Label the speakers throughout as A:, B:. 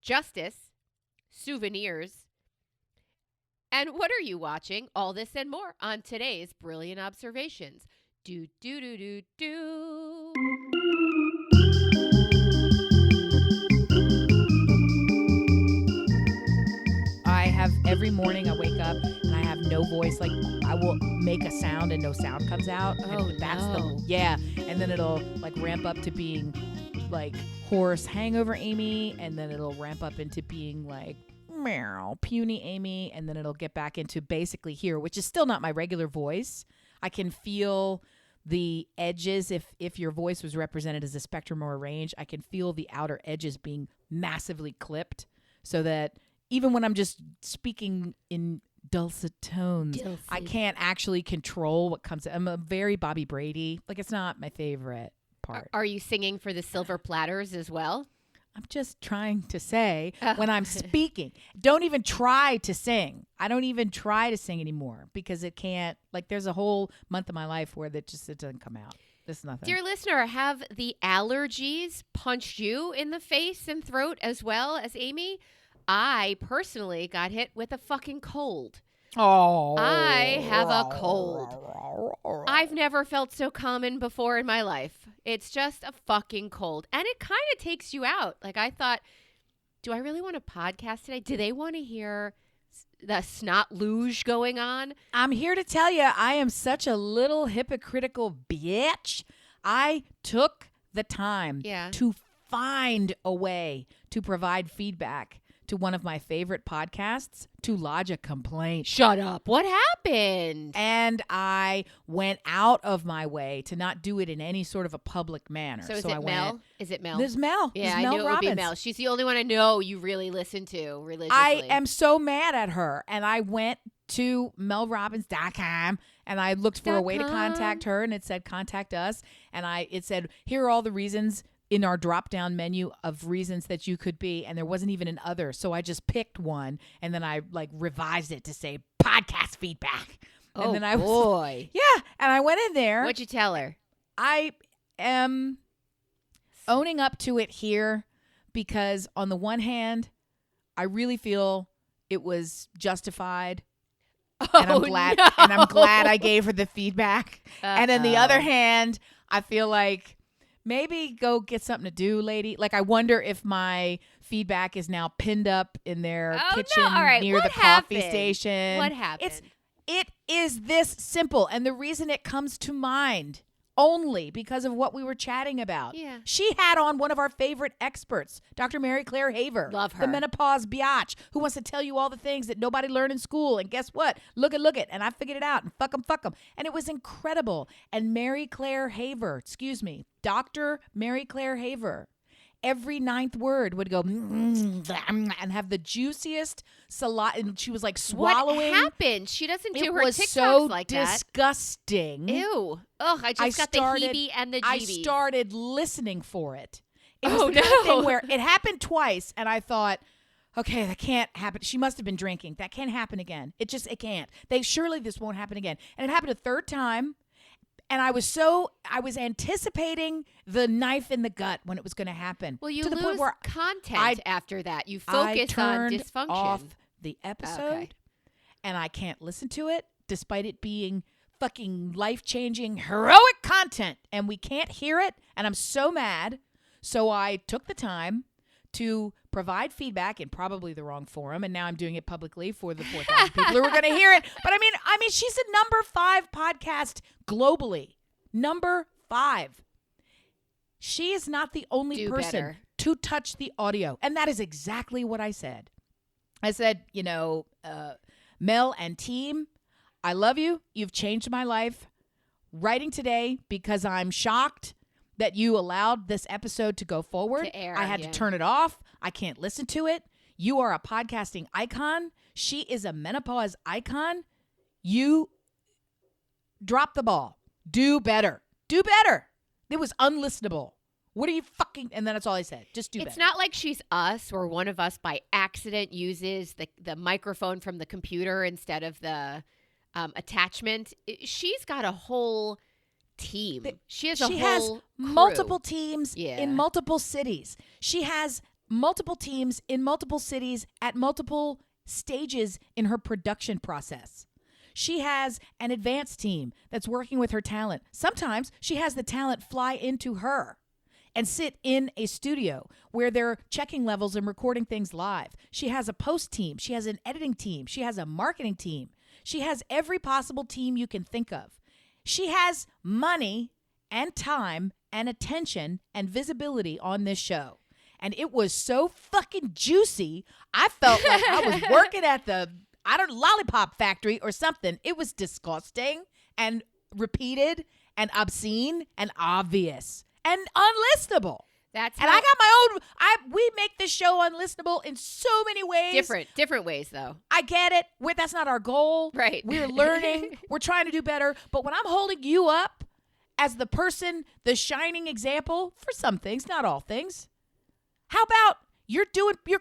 A: justice, souvenirs, and what are you watching? All this and more on today's Brilliant Observations. Do, do, do, do, do.
B: Every morning I wake up and I have no voice. Like I will make a sound and no sound comes out.
A: Oh,
B: and that's
A: no.
B: and then it'll like ramp up to being like hoarse hangover Amy, and then it'll ramp up into being like meow puny Amy, and then it'll get back into basically here, which is still not my regular voice. I can feel the edges. If your voice was represented as a spectrum or a range, I can feel the outer edges being massively clipped so that even when I'm just speaking in dulcet tones, I can't actually control what comes. I'm a very Bobby Brady. Like, it's not my favorite part.
A: Are you singing for the silver platters as well?
B: I'm just trying to say when I'm speaking, don't even try to sing. I don't even try to sing anymore because it can't. Like, there's a whole month of my life where it doesn't come out. There's nothing.
A: Dear listener, have the allergies punched you in the face and throat as well as Amy? I personally got hit with a fucking cold.
B: Oh.
A: I have a cold. I've never felt so common before in my life. It's just a fucking cold. And it kind of takes you out. Like, I thought, do I really want to podcast today? Do they want to hear the snot luge going on?
B: I'm here to tell you, I am such a little hypocritical bitch. I took the time to find a way to provide feedback to one of my favorite podcasts to lodge a complaint.
A: Shut up. What happened?
B: And I went out of my way to not do it in any sort of a public manner.
A: So is it Mel? Is it Mel?
B: There's Mel.
A: Yeah,
B: There's
A: I
B: Mel
A: knew it would be
B: Robbins.
A: Mel. She's the only one I know you really listen to religiously.
B: I am so mad at her. And I went to melrobbins.com and I looked for a way to contact her, and it said contact us. And it said, here are all the reasons in our drop-down menu of reasons that you could be, and there wasn't even an other. So I just picked one, and then I revised it to say podcast feedback. And then I
A: boy.
B: And I went in there.
A: What'd you tell her?
B: I am owning up to it here because on the one hand, I really feel it was justified. And I'm glad I gave her the feedback. And on the other hand, I feel like maybe go get something to do, lady. Like, I wonder if my feedback is now pinned up in their kitchen near the coffee station.
A: What happened?
B: It is this simple. And the reason it comes to mind only because of what we were chatting about.
A: Yeah.
B: She had on one of our favorite experts, Dr. Mary Claire Haver.
A: Love her.
B: The menopause biatch who wants to tell you all the things that nobody learned in school. And guess what? Look it. And I figured it out. And fuck them. And it was incredible. And Dr. Mary Claire Haver, every ninth word would go and have the juiciest saliva. And she was like swallowing.
A: What happened? She doesn't do her TikToks
B: so
A: like that.
B: Disgusting.
A: Ew. Ugh, I got the heebie and the jeebies.
B: I started listening for it. It
A: was
B: the kind of thing where it happened twice, and I thought, okay, that can't happen. She must have been drinking. That can't happen again. It can't. Surely this won't happen again. And it happened a third time. And I was anticipating the knife in the gut when it was going to happen.
A: Well, you
B: to the
A: lose
B: point where
A: content after that. You focus on dysfunction.
B: Off the episode, and I can't listen to it, despite it being fucking life-changing, heroic content, and we can't hear it, and I'm so mad. So I took the time to provide feedback in probably the wrong forum, and now I'm doing it publicly for the 4,000 people who are going to hear it. But I mean, she's a number 5 podcast globally. Number 5. She is not the only person to touch the audio, and that is exactly what I said. I said, Mel and team, I love you. You've changed my life. Writing today because I'm shocked that you allowed this episode to go forward.
A: To air,
B: I had to turn it off. I can't listen to it. You are a podcasting icon. She is a menopause icon. You drop the ball. Do better. It was unlistenable. What are you fucking... And then that's all I said. Just do better.
A: It's not like she's us or one of us by accident uses the microphone from the computer instead of the attachment. She's got a whole team. She has
B: multiple teams in multiple cities. She has multiple teams in multiple cities at multiple stages in her production process. She has an advanced team that's working with her talent. Sometimes she has the talent fly into her and sit in a studio where they're checking levels and recording things live. She has a post team. She has an editing team. She has a marketing team. She has every possible team you can think of. She has money and time and attention and visibility on this show. And it was so fucking juicy. I felt like I was working at the lollipop factory or something. It was disgusting and repeated and obscene and obvious and unlistenable. I got my own. We make this show unlistenable in so many ways.
A: Different ways, though.
B: I get it. That's not our goal.
A: Right.
B: We're learning. We're trying to do better. But when I'm holding you up as the person, the shining example for some things, not all things. How about you're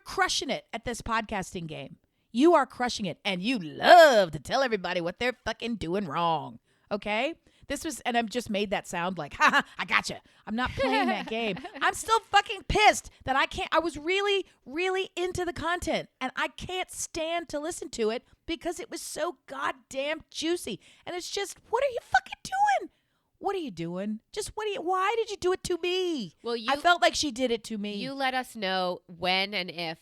B: crushing it at this podcasting game? You are crushing it, and you love to tell everybody what they're fucking doing wrong. Okay? And I've just made that sound like, ha, I gotcha. I'm not playing that game. I'm still fucking pissed that I was really, really into the content, and I can't stand to listen to it because it was so goddamn juicy. And it's just, what are you fucking doing? What are you doing? Why did you do it to me?
A: Well,
B: I felt like she did it to me.
A: You let us know when and if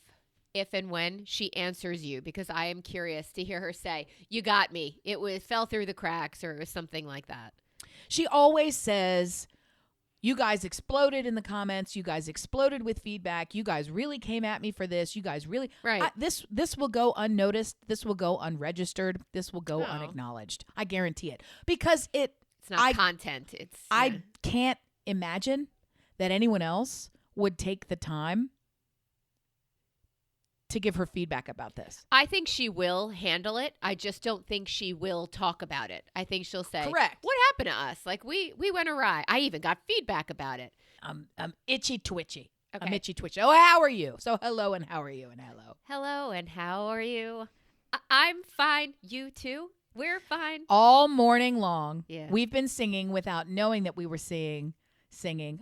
A: and when she answers you, because I am curious to hear her say, you got me. It fell through the cracks, or it was something like that.
B: She always says, you guys exploded in the comments. You guys exploded with feedback. You guys really came at me for this. You guys really.
A: Right.
B: This will go unnoticed. This will go unregistered. This will go unacknowledged. I guarantee it. Because it's
A: not content.
B: I can't imagine that anyone else would take the time to give her feedback about this.
A: I think she will handle it. I just don't think she will talk about it. I think she'll say,
B: correct.
A: What happened to us? Like we went awry. I even got feedback about it.
B: I'm itchy twitchy.
A: Okay.
B: I'm itchy twitchy. Oh, how are you? So hello and how are you? And hello.
A: Hello and how are you? I'm fine. You too? We're fine.
B: All morning long,
A: yeah.
B: We've been singing without knowing that we were singing.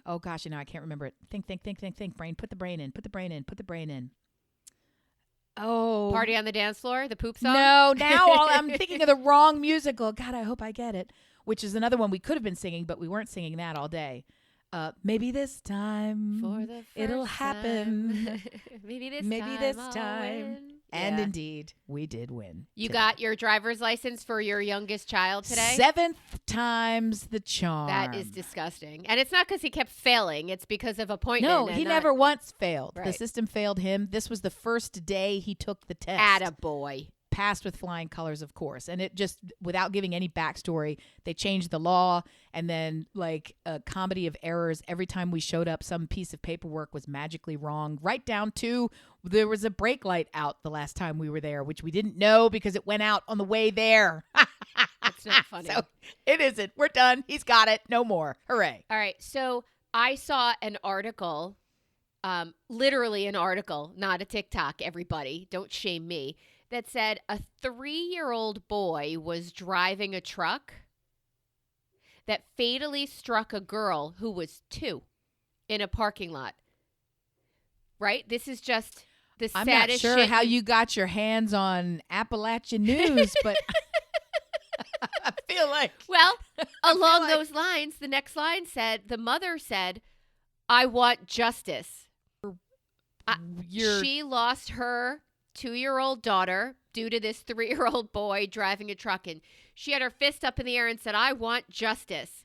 B: Oh gosh, I can't remember it. Think. Brain, put the brain in. Oh.
A: Party on the Dance Floor, the poop song?
B: No, now I'm thinking of the wrong musical. God, I hope I get it. Which is another one we could have been singing, but we weren't singing that all day. Maybe this time
A: for the
B: it'll happen.
A: Maybe this time.
B: And indeed, we did win.
A: You
B: today.
A: got your driver's license for your youngest child today?
B: 7th time's the charm.
A: That is disgusting. And it's not because he kept failing. It's because of appointment.
B: No, he never once failed.
A: Right.
B: The system failed him. This was the first day he took the test.
A: Attaboy.
B: Passed with flying colors, of course. And it just, without giving any backstory, they changed the law. And then, like a comedy of errors, every time we showed up, some piece of paperwork was magically wrong. Right down to there was a brake light out the last time we were there, which we didn't know because it went out on the way there.
A: That's not funny.
B: So it isn't. We're done. He's got it. No more. Hooray.
A: All right. So I saw an article, literally an article, not a TikTok, everybody. Don't shame me. That said a 3-year-old boy was driving a truck that fatally struck a girl who was 2 in a parking lot. Right? This is just the saddest shit.
B: I'm not sure how you got your hands on Appalachian news, but I feel like.
A: Well, along those lines, the next line said, the mother said, I want justice. She lost her 2-year-old daughter due to this 3-year-old boy driving a truck, and she had her fist up in the air and said, I want justice.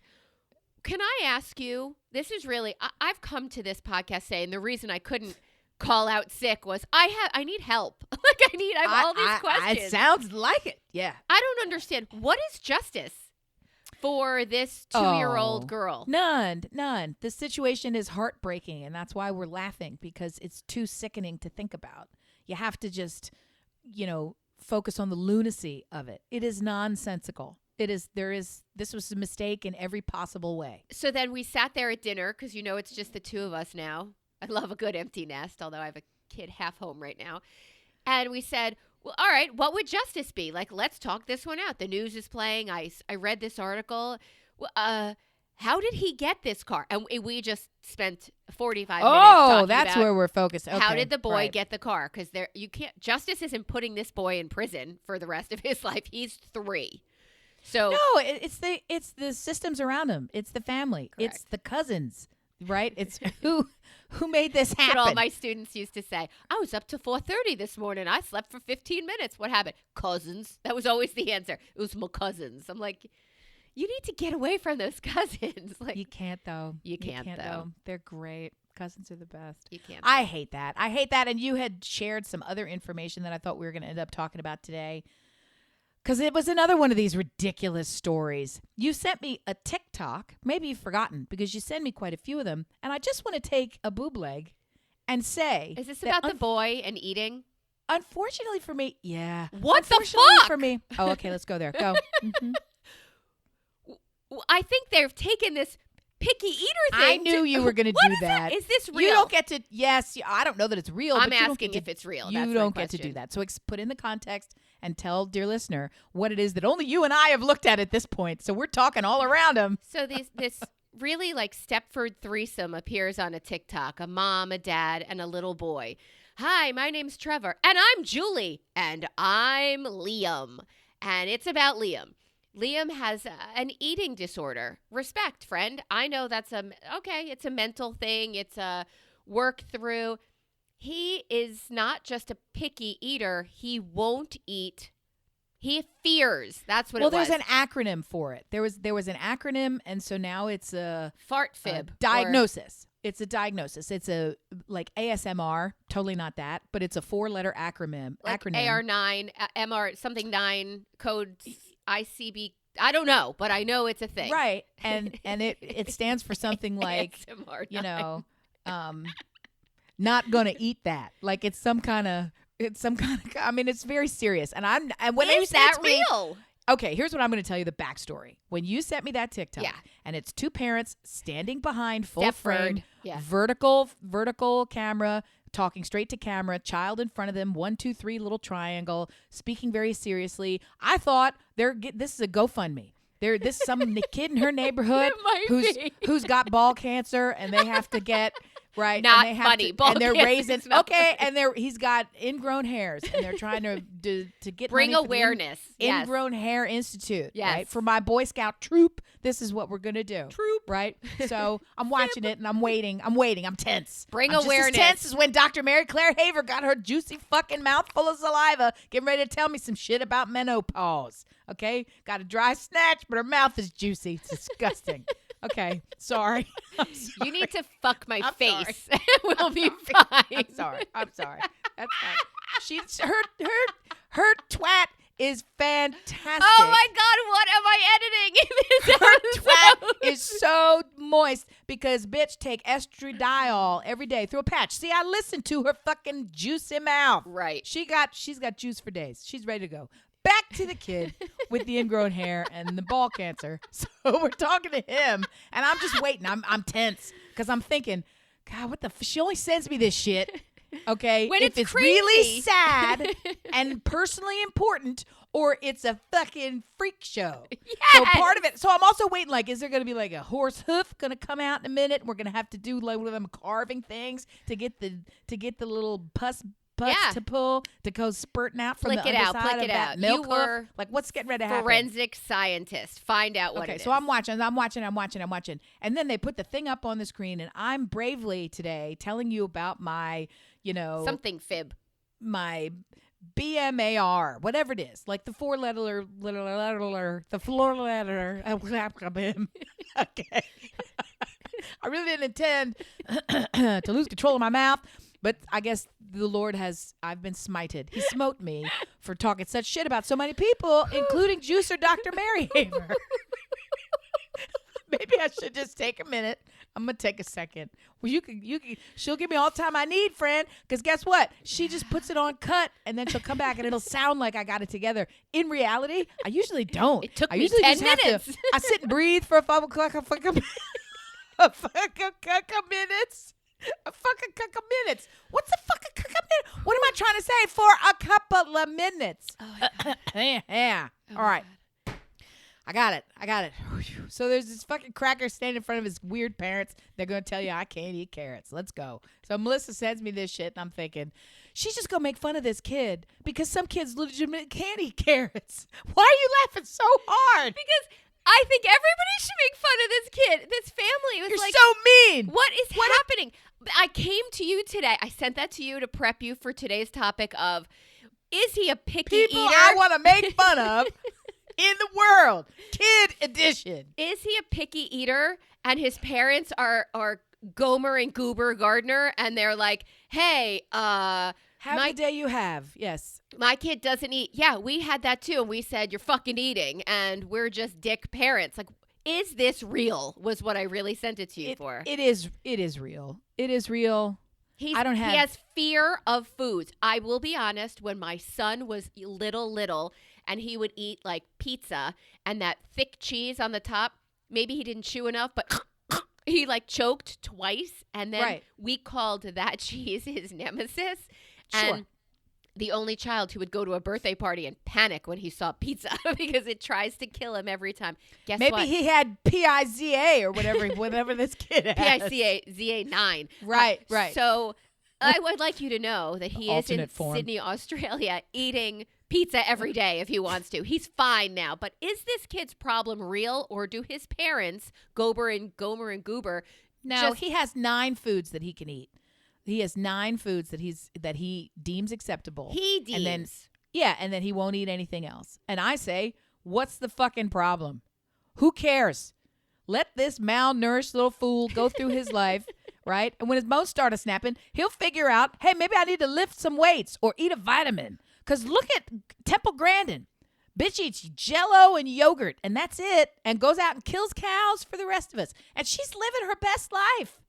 A: Can I ask you, this is really, I've come to this podcast saying the reason I couldn't call out sick was I need help. I have all these questions.
B: It sounds like it. Yeah.
A: I don't understand. What is justice for this 2-year-old girl?
B: None. The situation is heartbreaking, and that's why we're laughing, because it's too sickening to think about. You have to just, focus on the lunacy of it. It is nonsensical. This was a mistake in every possible way.
A: So then we sat there at dinner, because it's just the two of us now. I love a good empty nest, although I have a kid half home right now. And we said, well, all right, what would justice be? Like, let's talk this one out. The news is playing. I read this article. how did he get this car? And we just spent 45 minutes talking
B: that's
A: about
B: where we're focused. Okay,
A: how did the boy
B: right.
A: get the car? Because you can't. Justice isn't putting this boy in prison for the rest of his life. He's 3. So
B: No, it's the systems around him. It's the family.
A: Correct.
B: It's the cousins, right? It's who made this
A: that's
B: happen.
A: what all my students used to say. I was up to 4:30 this morning. I slept for 15 minutes. What happened? Cousins. That was always the answer. It was my cousins. I'm like, you need to get away from those cousins. Like
B: You can't though.
A: You can't, though.
B: They're great. Cousins are the best.
A: You can't.
B: I hate that. And you had shared some other information that I thought we were going to end up talking about today. Because it was another one of these ridiculous stories. You sent me a TikTok. Maybe you've forgotten because you send me quite a few of them. And I just want to take a boob leg and say.
A: Is this about the boy and eating?
B: Unfortunately for me, yeah.
A: What the
B: Unfortunately
A: fuck?
B: for me. Oh, okay, let's go there. Go. Mm-hmm.
A: I think they've taken this picky eater thing.
B: I knew you were going to do that.
A: Is this real?
B: You don't get to. Yes, I don't know that it's real.
A: I'm
B: but you don't
A: asking
B: get
A: if it's real.
B: You
A: That's my
B: don't get to
A: question.
B: do that. So put in the context and tell dear listener what it is that only you and I have looked at this point. So we're talking all around them.
A: So this really like Stepford threesome appears on a TikTok. A mom, a dad, and a little boy. Hi, my name's Trevor, and I'm Julie, and I'm Liam, and it's about Liam. Liam has an eating disorder. Respect, friend. I know that's it's a mental thing. It's a work through. He is not just a picky eater. He won't eat. He fears. That's what it was.
B: Well, there's an acronym for it. There was an acronym, and so now it's a
A: fart fib
B: diagnosis. It's a diagnosis. It's a like ASMR. Totally not that, but it's a 4-letter acronym.
A: Like
B: acronym.
A: AR9, MR something 9 code ICB. I don't know, but I know it's a thing.
B: Right, and it stands for something like
A: ASMR9.
B: Not gonna eat that. Like it's some kind of. I mean, it's very serious. And when
A: is that real?
B: Okay, here's what I'm going to tell you the backstory. When you sent me that TikTok,
A: Yeah.
B: and it's 2 parents standing behind full
A: Stepford.
B: frame,
A: Yeah.
B: vertical camera, talking straight to camera, child in front of them, 1, 2, 3 little triangle, speaking very seriously. I thought this is a GoFundMe. This is some kid in her neighborhood who's got ball cancer, and they have to get. Right,
A: not
B: and they
A: funny.
B: and they're raising and he's got ingrown hairs, and they're trying to get
A: bring
B: money for
A: awareness.
B: the Ingrown Hair Institute.
A: Yes.
B: Right, for my Boy Scout troop. This is what we're gonna do.
A: Troop.
B: Right. So I'm watching it and I'm waiting. I'm tense.
A: Bring
B: I'm
A: awareness.
B: Just as tense as when Dr. Mary Claire Haver got her juicy fucking mouth full of saliva, getting ready to tell me some shit about menopause. Okay, got a dry snatch, but her mouth is juicy. It's disgusting. Okay, sorry.
A: You need to fuck my
B: I'm
A: face. We'll be fine.
B: I'm sorry. That's fine. Her twat is fantastic.
A: Oh my God, what am I editing in this
B: Her
A: episode?
B: twat is so moist because bitch take estradiol every day through a patch. See, I listened to her fucking juicy mouth.
A: Right.
B: She's got juice for days. She's ready to go. Back to the kid with the ingrown hair and the ball cancer. So we're talking to him, and I'm just waiting. I'm tense because I'm thinking, God, what the? She only sends me this shit. Okay,
A: When
B: if
A: it's
B: really
A: crazy.
B: sad and personally important, or it's a fucking freak show.
A: Yes.
B: So part of it. So I'm also waiting. Like, is there going to be like a horse hoof going to come out in a minute? We're going to have to do like one of them carving things to get the little pus
A: Yeah.
B: to pull to go spurting out from
A: Flick
B: the
A: it out,
B: underside
A: flick
B: of
A: it
B: that
A: out.
B: milk
A: You
B: hoof.
A: were
B: Like, what's getting ready to happen?
A: Forensic scientist. Find out what
B: Okay,
A: it
B: so
A: is.
B: I'm watching. And then they put the thing up on the screen, and I'm bravely today telling you about my,
A: Something fib.
B: my BMAR, whatever it is, like the 4-letter, the 4-letter. Okay. I really didn't intend to lose control of my mouth, but I guess the Lord I've been smited. He smote me for talking such shit about so many people, including Juicer Dr. Mary Haver. Maybe I should just take a minute. I'm going to take a second. Well, she'll give me all the time I need, friend, because guess what? She just puts it on cut, and then she'll come back, and it'll sound like I got it together. In reality, I usually don't.
A: It took
B: I
A: me
B: usually
A: 10
B: just
A: minutes.
B: Have to, I sit and breathe for a fucking minutes. A fucking couple minutes. What's a fucking couple minutes? What am I trying to say? For a couple of minutes.
A: Oh,
B: Yeah. All right. I got it. So there's this fucking cracker standing in front of his weird parents. They're going to tell you I can't eat carrots. Let's go. So Melissa sends me this shit, and I'm thinking, she's just going to make fun of this kid because some kids legitimately can't eat carrots. Why are you laughing so hard?
A: Because I think everybody should make fun of this kid. This family was
B: You're so mean.
A: What is happening? I came to you today. I sent that to you to prep you for today's topic of, is he a picky eater?
B: People I want to make fun of in the world. Kid edition.
A: Is he a picky eater and his parents are Gomer and Goober Gardner and they're like, hey,
B: have the day you have. Yes.
A: My kid doesn't eat. Yeah, we had that too. And we said, you're fucking eating. And we're just dick parents. Like, is this real? Was what I really sent it to you for.
B: It is real. It is real. He
A: has fear of foods. I will be honest, when my son was little, and he would eat like pizza and that thick cheese on the top, maybe he didn't chew enough, but he like choked twice. And then we called that cheese his nemesis.
B: Sure.
A: And the only child who would go to a birthday party and panic when he saw pizza because it tries to kill him every time. Guess what?
B: Maybe he had PIZA or whatever this kid has.
A: PIZA9.
B: Right.
A: So I would like you to know that he is in Sydney, Australia, eating pizza every day if he wants to. He's fine now. But is this kid's problem real, or do his parents, Gomer and Goober,
B: No, he has 9 foods that he can eat. He has 9 foods that he deems acceptable.
A: He deems.
B: And then he won't eat anything else. And I say, what's the fucking problem? Who cares? Let this malnourished little fool go through his life, right? And when his bones start snapping, he'll figure out, hey, maybe I need to lift some weights or eat a vitamin. Because look at Temple Grandin. Bitch eats Jell-O and yogurt, and that's it, and goes out and kills cows for the rest of us. And she's living her best life.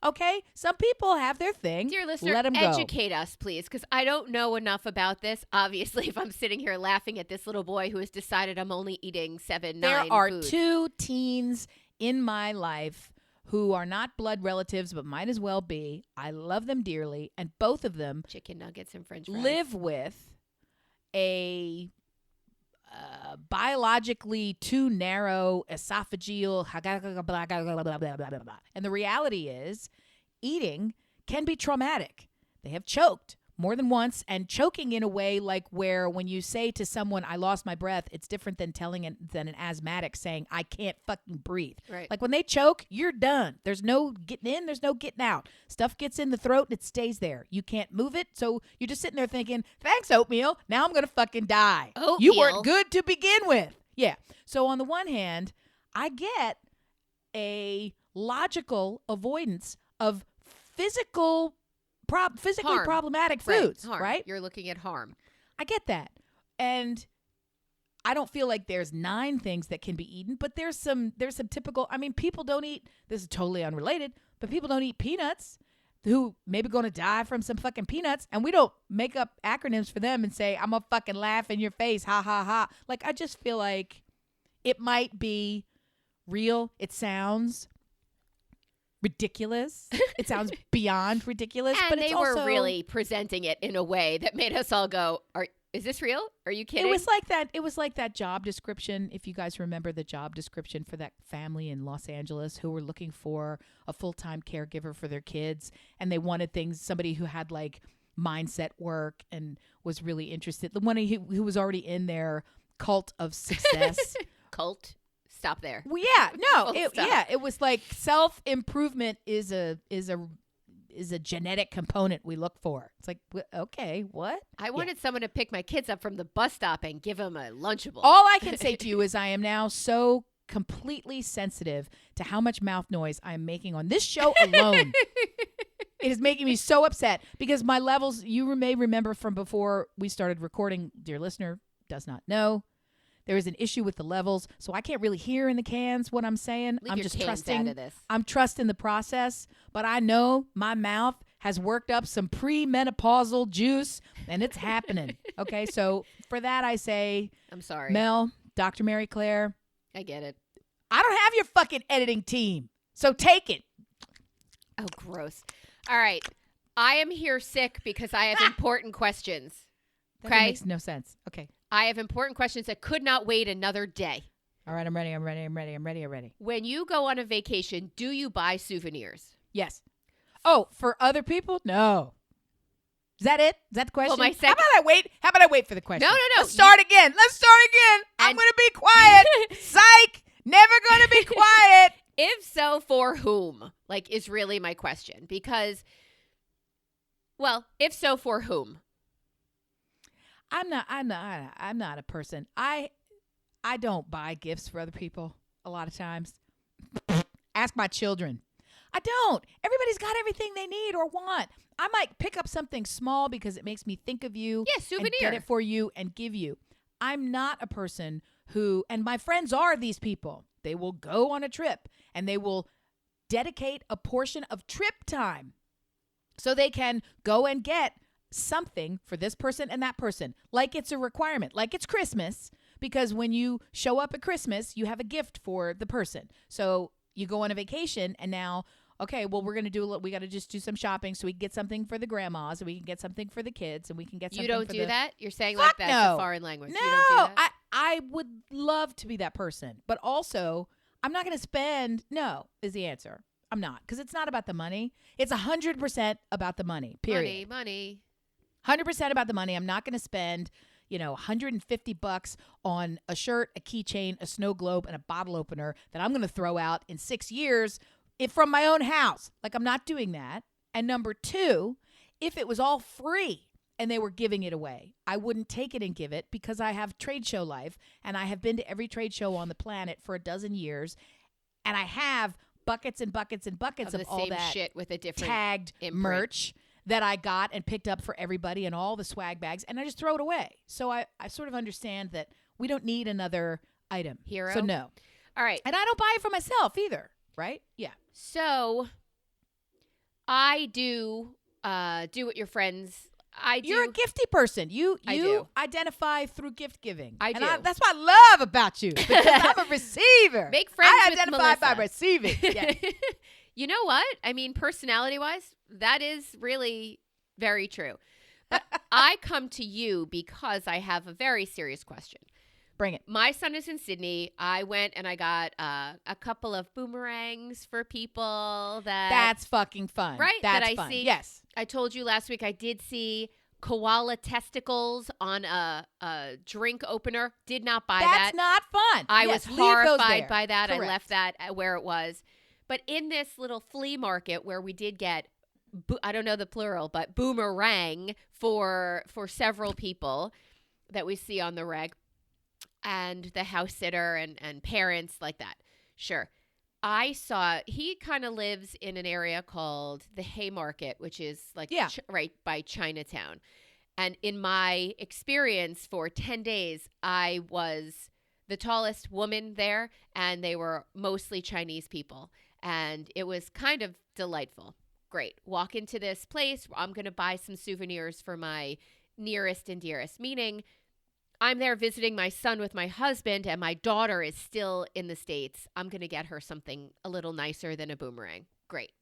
B: Okay? Some people have their thing.
A: Dear listener,
B: let them
A: educate us, please, because I don't know enough about this. Obviously, if I'm sitting here laughing at this little boy who has decided I'm only eating 7, 9
B: There are
A: foods.
B: 2 teens in my life who are not blood relatives, but might as well be. I love them dearly, and both of them
A: chicken nuggets and French fries
B: live with a biologically too narrow esophageal, and the reality is eating can be traumatic. They have choked more than once, and choking in a way like where when you say to someone, I lost my breath, it's different than than an asthmatic saying, I can't fucking breathe.
A: Right.
B: Like when they choke, you're done. There's no getting in, there's no getting out. Stuff gets in the throat and it stays there. You can't move it, so you're just sitting there thinking, thanks, oatmeal. Now I'm going to fucking die.
A: Oatmeal?
B: You weren't good to begin with. Yeah. So on the one hand, I get a logical avoidance of physically problematic foods, right?
A: You're looking at harm.
B: I get that. And I don't feel like there's 9 things that can be eaten, but there's some typical, I mean, people don't eat, this is totally unrelated, but people don't eat peanuts who maybe going to die from some fucking peanuts, and we don't make up acronyms for them and say, I'm going to fucking laugh in your face, ha, ha, ha. Like, I just feel like it might be real. It sounds ridiculous. It sounds beyond ridiculous.
A: And
B: but
A: they
B: it's
A: were
B: also,
A: really presenting it in a way that made us all go, is this real? Are you kidding?
B: It was like that. It was like that job description. If you guys remember the job description for that family in Los Angeles who were looking for a full-time caregiver for their kids, and they wanted somebody who had like mindset work and was really interested. The one who was already in their cult of success.
A: Cult. Stop there.
B: Well, yeah, no, it was like self-improvement is a genetic component we look for. It's like, okay, what?
A: I wanted someone to pick my kids up from the bus stop and give them a Lunchable.
B: All I can say to you is I am now so completely sensitive to how much mouth noise I am making on this show alone. It is making me so upset because my levels, you may remember from before we started recording, dear listener, does not know. There is an issue with the levels, so I can't really hear in the cans what I'm saying.
A: Leave
B: I'm
A: your
B: just
A: cans
B: trusting.
A: out of this.
B: I'm trusting the process, but I know my mouth has worked up some premenopausal juice, and it's happening. Okay, so for that I say,
A: I'm sorry,
B: Mel, Dr. Mary Claire.
A: I get it.
B: I don't have your fucking editing team, so take it.
A: Oh, gross. All right, I am here sick because I have important questions.
B: That makes no sense. Okay.
A: I have important questions that could not wait another day.
B: All right, I'm ready.
A: When you go on a vacation, do you buy souvenirs?
B: Yes. Oh, for other people? No. Is that it? Is that the question?
A: Well,
B: How about I wait for the question?
A: No.
B: Let's start again. I'm going to be quiet. Psych. Never going to be quiet.
A: If so, for whom? Like, is really my question. Because, well, if so, for whom?
B: I'm not a person. I don't buy gifts for other people a lot of times. Ask my children. I don't. Everybody's got everything they need or want. I might pick up something small because it makes me think of you.
A: Yeah, souvenir.
B: And get it for you and give you. I'm not a person who, and my friends are these people. They will go on a trip and they will dedicate a portion of trip time so they can go and get something for this person and that person. Like it's a requirement. Like it's Christmas, because when you show up at Christmas, you have a gift for the person. So you go on a vacation and now, okay, well, we got to just do some shopping so we can get something for the grandmas and we can get something for the kids and we can get something for
A: You don't do that? You're saying
B: Fuck
A: like that's
B: no.
A: a foreign language.
B: No,
A: you don't do that?
B: I would love to be that person, but also I'm not going to spend. No, is the answer. I'm not, because it's not about the money. It's 100% about the money, period.
A: Money.
B: 100% about the money. I'm not going to spend, $150 on a shirt, a keychain, a snow globe, and a bottle opener that I'm going to throw out in 6 years from my own house. Like, I'm not doing that. And number two, if it was all free and they were giving it away, I wouldn't take it and give it, because I have trade show life and I have been to every trade show on the planet for a dozen years, and I have buckets and buckets and buckets of all
A: same
B: that
A: shit with a different
B: tagged
A: imprint.
B: merch that I got and picked up for everybody, and all the swag bags, and I just throw it away. So I sort of understand that we don't need another item.
A: Hero?
B: So no.
A: All right.
B: And I don't buy it for myself either, right? Yeah.
A: So I do what your friends. I do.
B: You're a gifty person. You
A: do.
B: identify through gift giving.
A: I
B: and
A: do.
B: That's what I love about you, because I'm a receiver.
A: Make friends
B: I
A: with
B: identify by
A: Melissa.
B: receiving. Yeah.
A: You know what? I mean, personality-wise, that is really very true. But I come to you because I have a very serious question.
B: Bring it.
A: My son is in Sydney. I went and I got a couple of boomerangs for people
B: That's fucking fun.
A: right?
B: That's
A: that I
B: fun.
A: see.
B: Yes.
A: I told you last week I did see koala testicles on a drink opener. Did not buy that.
B: That's not fun.
A: I
B: Yes,
A: was
B: leave those
A: horrified
B: there.
A: by that.
B: Correct.
A: I left that where it was. But in this little flea market where we did get, I don't know the plural, but boomerang for several people that we see on the reg, and the house sitter and parents like that. Sure. I saw, he kind of lives in an area called the Haymarket, which is like right by Chinatown. And in my experience for 10 days, I was the tallest woman there, and they were mostly Chinese people. And it was kind of delightful. Great. Walk into this place. I'm going to buy some souvenirs for my nearest and dearest, meaning I'm there visiting my son with my husband, and my daughter is still in the States. I'm going to get her something a little nicer than a boomerang. Great.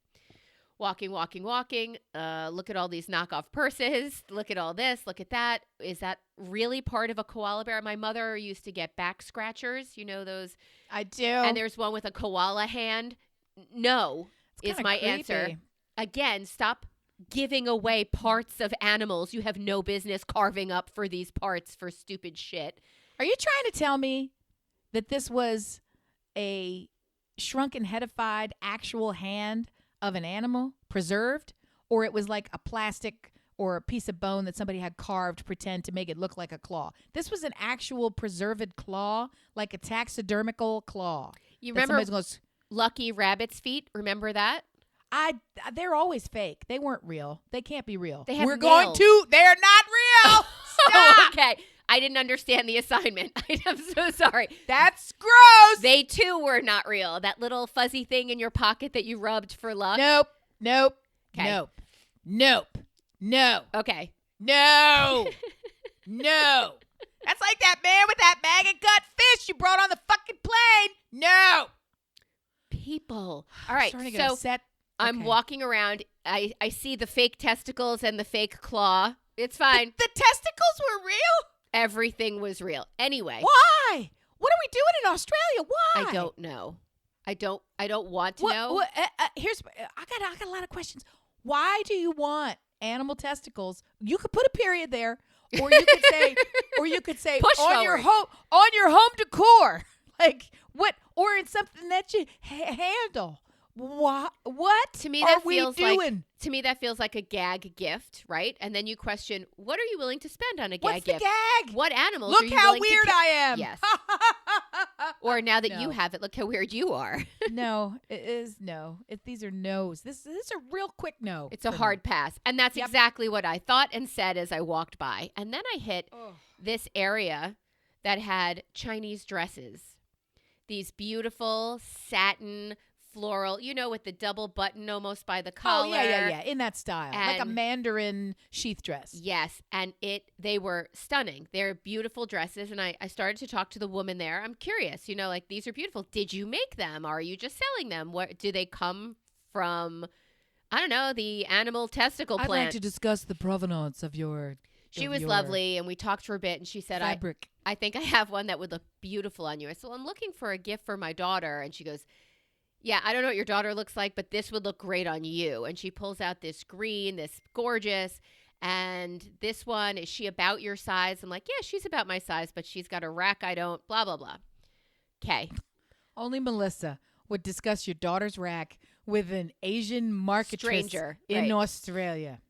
A: Walking. Look at all these knockoff purses. Look at all this. Look at that. Is that really part of a koala bear? My mother used to get back scratchers. You know those?
B: I do.
A: And there's one with a koala hand. No, is my answer. Again, stop giving away parts of animals you have no business carving up for these parts for stupid shit.
B: Are you trying to tell me that this was a shrunken, headified, actual hand of an animal preserved, or it was like a plastic or a piece of bone that somebody had carved to pretend to make it look like a claw? This was an actual preserved claw, like a taxidermical claw.
A: You remember Lucky Rabbit's feet? Remember that?
B: They're always fake. They weren't real. They can't be real.
A: They have
B: We're
A: nails.
B: going to. They're not real. Stop.
A: Okay. I didn't understand the assignment. I'm so sorry.
B: That's gross.
A: They too were not real. That little fuzzy thing in your pocket that you rubbed for luck.
B: Nope.
A: Okay.
B: Nope. No.
A: Okay.
B: No. No. That's like that man with that bag of gut fish you brought on the fucking plane. No.
A: People. All right.
B: Starting to get upset.
A: I'm
B: Okay.
A: walking around. I see the fake testicles and the fake claw. It's fine.
B: The testicles were real?
A: Everything was real. Anyway.
B: Why? What are we doing in Australia? Why?
A: I don't know. I don't want to know.
B: I got a lot of questions. Why do you want animal testicles? You could put a period there, or you could say
A: Push
B: on your
A: forward.
B: home decor. Like what? Or in something that you handle. What
A: To me,
B: are
A: that
B: we
A: feels
B: doing?
A: that feels like a gag gift, right? And then you question, what are you willing to spend on a gag
B: What's
A: gift?
B: the gag?
A: What animals
B: Look
A: are you
B: how
A: willing
B: weird
A: to
B: I am.
A: Yes. Or now that you
B: No.
A: have it, look how weird you are.
B: No, it is no. These are no's. This is a real quick no.
A: It's a
B: for
A: hard
B: me.
A: pass. And that's
B: Yep.
A: exactly what I thought and said as I walked by. And then I hit
B: Oh.
A: this area that had Chinese dresses. These beautiful satin floral, with the double button almost by the collar.
B: Oh, yeah. In that style. Like a
A: And-
B: Mandarin sheath dress.
A: Yes, and they were stunning. They're beautiful dresses, and I started to talk to the woman there. I'm curious, like, these are beautiful. Did you make them? Are you just selling them? What do they come from? I don't know, the animal testicle plant.
B: I'd like to discuss the provenance of your
A: She was lovely, and we talked for a bit, and she said,
B: fabric.
A: I think I have one that would look beautiful on you. I said, well, I'm looking for a gift for my daughter, and she goes, yeah, I don't know what your daughter looks like, but this would look great on you. And she pulls out this green, this gorgeous, and this one, is she about your size? I'm like, yeah, she's about my size, but she's got a rack I don't, blah, blah, blah. Okay.
B: Only Melissa would discuss your daughter's rack with an Asian marketress
A: Stranger,
B: in
A: right.
B: Australia.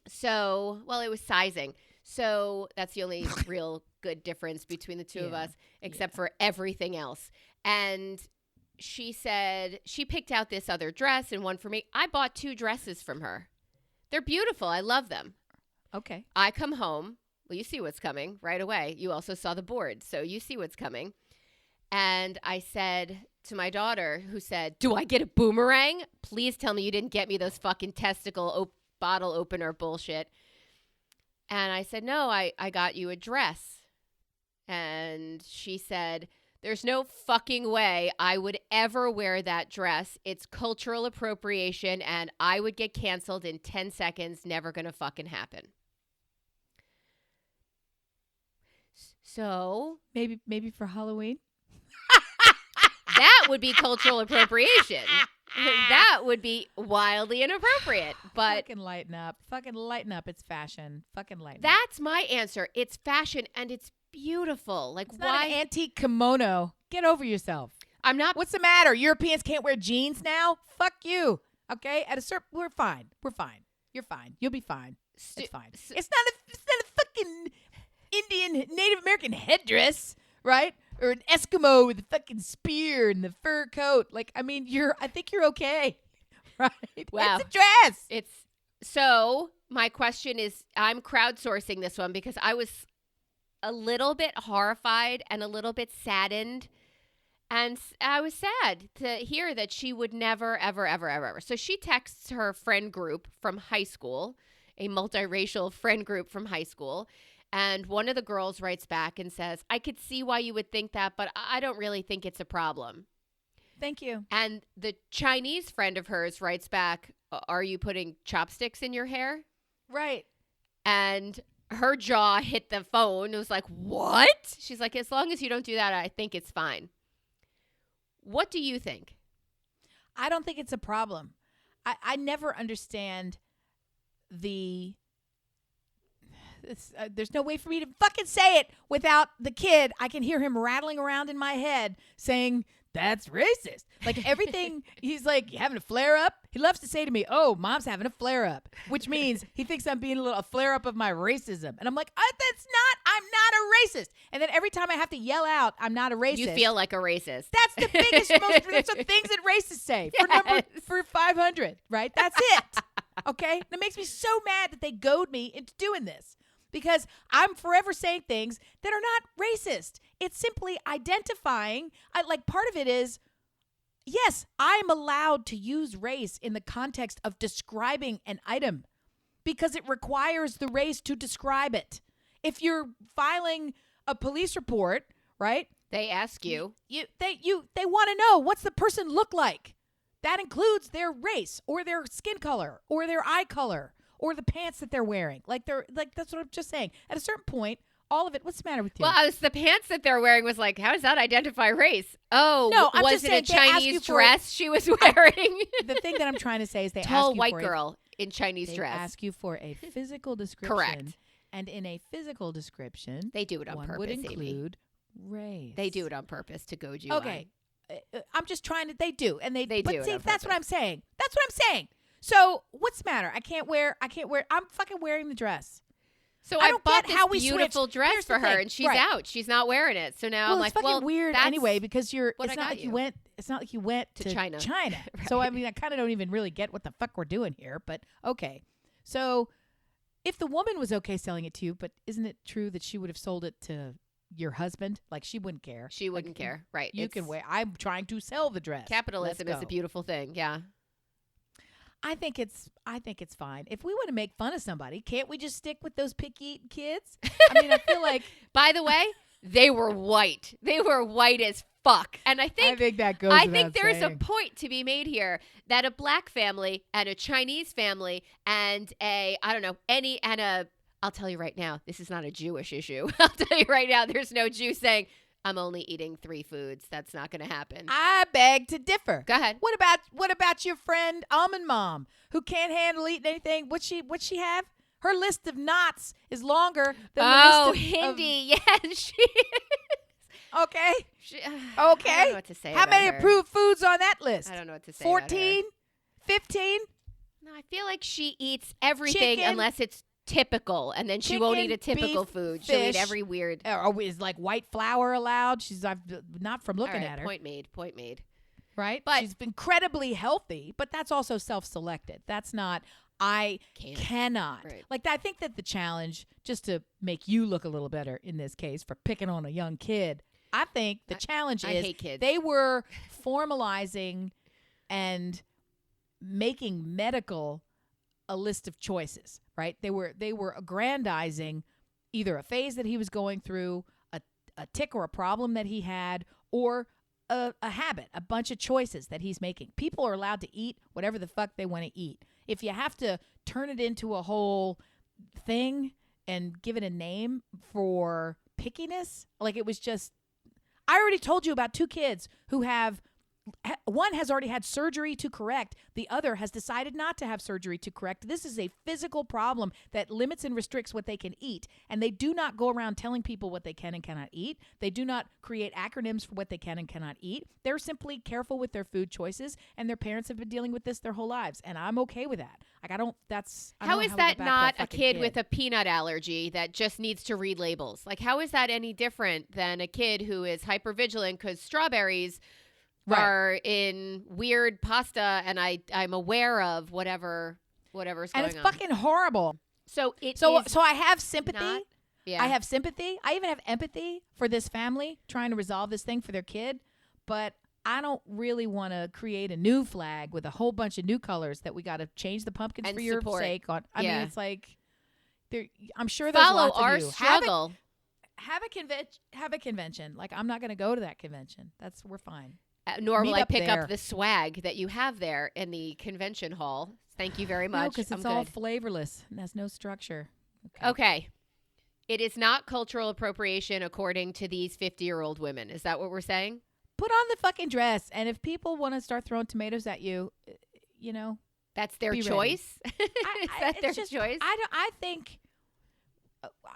A: So, well, it was sizing. So that's the only real good difference between the two of
B: Yeah.
A: us, except for everything else. And she said she picked out this other dress and one for me. I bought 2 dresses from her. They're beautiful. I love them.
B: Okay.
A: I come home. Well, you see what's coming right away. You also saw the board, so you see what's coming. And I said to my daughter, who said, do I get a boomerang? Please tell me you didn't get me those fucking testicle bottle opener bullshit. And I said, no, I got you a dress. And she said, there's no fucking way I would ever wear that dress. It's cultural appropriation, and I would get canceled in 10 seconds. Never gonna fucking happen. So
B: Maybe for Halloween.
A: that would be cultural appropriation. That would be wildly inappropriate. But
B: Fucking lighten up. Fucking lighten up. It's fashion. Fucking lighten up.
A: that's my answer. It's fashion and it's beautiful. Like,
B: It's
A: why?
B: not an antique kimono. Get over yourself.
A: I'm not.
B: What's the matter? Europeans can't wear jeans now? Fuck you. Okay? At a certain, we're fine. We're fine. You're fine. You'll be fine. It's fine. It's not a fucking Indian Native American headdress, right? Or an Eskimo with a fucking spear and the fur coat. Like, I mean, I think you're okay. Right?
A: Wow.
B: It's a dress.
A: It's so. My question is, I'm crowdsourcing this one because I was a little bit horrified and a little bit saddened. And I was sad to hear that she would never, ever, ever, ever, ever. So she texts her friend group from high school, a multiracial friend group from high school. And one of the girls writes back and says, I could see why you would think that, but I don't really think it's a problem.
B: Thank you.
A: And the Chinese friend of hers writes back, are you putting chopsticks in your hair?
B: Right.
A: And her jaw hit the phone. It was like, what? She's like, as long as you don't do that, I think it's fine. What do you think?
B: I don't think it's a problem. I never understand there's no way for me to fucking say it without the kid. I can hear him rattling around in my head saying, that's racist. Like everything, he's like, you having a flare up? He loves to say to me, oh, mom's having a flare up, which means he thinks I'm being a flare up of my racism. And I'm like, I'm not a racist. And then every time I have to yell out, I'm not a racist.
A: You feel like a racist.
B: That's the biggest, that's the things that racists say for 500, right? That's it. Okay? That makes me so mad that they goad me into doing this because I'm forever saying things that are not racist. It's simply identifying. Part of it is, yes, I'm allowed to use race in the context of describing an item because it requires the race to describe it. If you're filing a police report, right?
A: They ask you.
B: They want to know what's the person look like. That includes their race or their skin color or their eye color or the pants that they're wearing. That's what I'm just saying. At a certain point, all of it. What's the matter with you?
A: Well, the pants that they're wearing was like, how does that identify race? Oh,
B: no, I'm
A: was
B: just
A: it
B: saying,
A: a Chinese dress she was wearing?
B: The thing that I'm trying to say is they
A: tall
B: ask you
A: white
B: for
A: girl in Chinese
B: they
A: dress.
B: ask you for a physical description.
A: Correct.
B: And in a physical description,
A: they do it on
B: one
A: purpose.
B: would include
A: Amy.
B: race.
A: They do it on purpose to goad you.
B: Okay. I'm just trying to. They do, and they
A: do.
B: But see,
A: it
B: that's what I'm saying. That's what I'm saying. So what's the matter? I can't wear. I'm fucking wearing the dress.
A: So
B: I
A: I
B: don't
A: bought
B: get how
A: this
B: we
A: beautiful
B: switched.
A: dress
B: Here's
A: for
B: the
A: her,
B: thing.
A: and she's
B: Right.
A: out. She's not wearing it. So now
B: Well,
A: I'm
B: it's
A: like,
B: fucking
A: well,
B: weird
A: that's
B: anyway because you're.
A: what
B: It's
A: I
B: not
A: got
B: like you
A: you.
B: went. It's not like you went
A: to China.
B: China.
A: Right.
B: So I mean, I kind of don't even really get what the fuck we're doing here. But okay, so if the woman was okay selling it to you, but isn't it true that she would have sold it to your husband? Like she wouldn't care.
A: She wouldn't care, right?
B: You can wear. I'm trying to sell the dress.
A: Capitalism is a beautiful thing. Yeah.
B: I think it's fine. If we want to make fun of somebody, can't we just stick with those picky-eating kids? I mean, I feel like.
A: By the way, they were white. They were white as fuck. And I think
B: that goes.
A: I think there's a point to be made here that a black family and a Chinese family and I'll tell you right now, this is not a Jewish issue. I'll tell you right now, there's no Jew saying, I'm only eating 3 foods. That's not going to happen.
B: I beg to differ.
A: Go ahead.
B: What about your friend Almond Mom who can't handle eating anything? What's she have? Her list of knots is longer than the list of
A: Hindi. Yes, she is.
B: Okay.
A: Okay.
B: Okay.
A: I don't know what to say.
B: How
A: about
B: many
A: her.
B: approved foods on that list?
A: I don't know what to say.
B: 14? 15?
A: No, I feel like she eats everything
B: Chicken,
A: unless it's typical, and then she won't eat a
B: chicken,
A: typical
B: beef,
A: food. She'll eat
B: fish.
A: every weird.
B: Is like white flour allowed? I'm not from looking
A: All right,
B: at her.
A: Point made.
B: Right?
A: But
B: she's incredibly healthy, but that's also self-selected. That's not I cannot.
A: Right.
B: Like I think that the challenge, just to make you look a little better in this case for picking on a young kid, I think the challenge
A: I
B: is
A: hate kids.
B: they were formalizing and making medical a list of choices, right? They were aggrandizing either a phase that he was going through, a tick or a problem that he had, or a habit, a bunch of choices that he's making. People are allowed to eat whatever the fuck they want to eat. If you have to turn it into a whole thing and give it a name for pickiness, like it was just, I already told you about 2 kids who have, one has already had surgery to correct. The other has decided not to have surgery to correct. This is a physical problem that limits and restricts what they can eat. And they do not go around telling people what they can and cannot eat. They do not create acronyms for what they can and cannot eat. They're simply careful with their food choices. And their parents have been dealing with this their whole lives. And I'm okay with that. Like,
A: How is that not a kid with a peanut allergy that just needs to read labels? Like, how is that any different than a kid who is hypervigilant because strawberries are in weird pasta, and I'm aware of whatever's going on.
B: And it's fucking horrible.
A: So
B: I have sympathy.
A: Yeah.
B: I have sympathy. I even have empathy for this family trying to resolve this thing for their kid. But I don't really want to create a new flag with a whole bunch of new colors that we got to change the pumpkins
A: and
B: for your
A: support.
B: sake. I mean, it's like, I'm sure there's
A: follow
B: lots of
A: our
B: you.
A: struggle.
B: Have a convention. Like, I'm not going to go to that convention. We're fine.
A: Nor will
B: Meet
A: I
B: up
A: pick
B: there.
A: up the swag that you have there in the convention hall. Thank you very much.
B: No, because it's all flavorless and has no structure.
A: Okay. It is not cultural appropriation according to these 50-year-old women. Is that what we're saying?
B: Put on the fucking dress. And if people want to start throwing tomatoes at you,
A: That's their
B: be
A: choice? Is that their
B: just,
A: choice?
B: I think,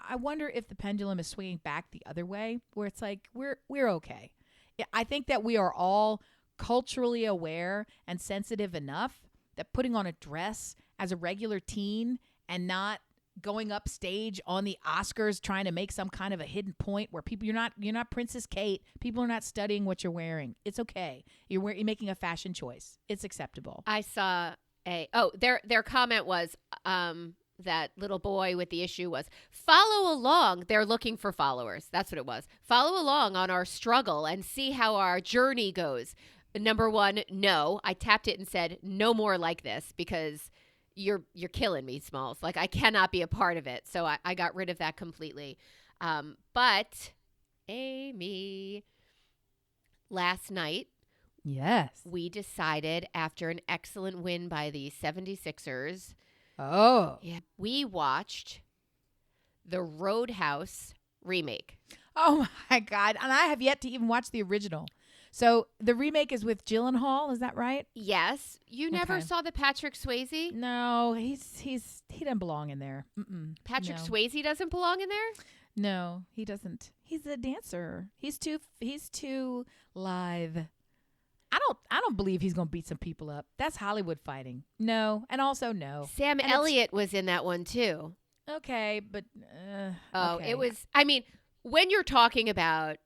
B: I wonder if the pendulum is swinging back the other way, where it's like, we're okay. Yeah, I think that we are all culturally aware and sensitive enough that putting on a dress as a regular teen and not going up stage on the Oscars trying to make some kind of a hidden point where you're not Princess Kate. People are not studying what you're wearing. It's okay. You're making a fashion choice. It's acceptable.
A: I saw their comment was that little boy with the issue was follow along. They're looking for followers. That's what it was. Follow along on our struggle and see how our journey goes. Number 1, no. I tapped it and said, no more like this because you're killing me, Smalls. Like, I cannot be a part of it. So I got rid of that completely. But Amy, last night,
B: yes,
A: we decided after an excellent win by the 76ers.
B: Oh.
A: Yeah. We watched the Roadhouse remake.
B: Oh my God. And I have yet to even watch the original. So the remake is with Gyllenhaal, is that right?
A: Yes. You never saw the Patrick Swayze?
B: No, he doesn't belong in there.
A: Patrick Swayze doesn't belong in there?
B: No, he doesn't. He's a dancer. He's too live. I don't believe he's going to beat some people up. That's Hollywood fighting. No, and also no.
A: Sam Elliott was in that one too.
B: Okay, but okay.
A: It was, I mean, when you're talking about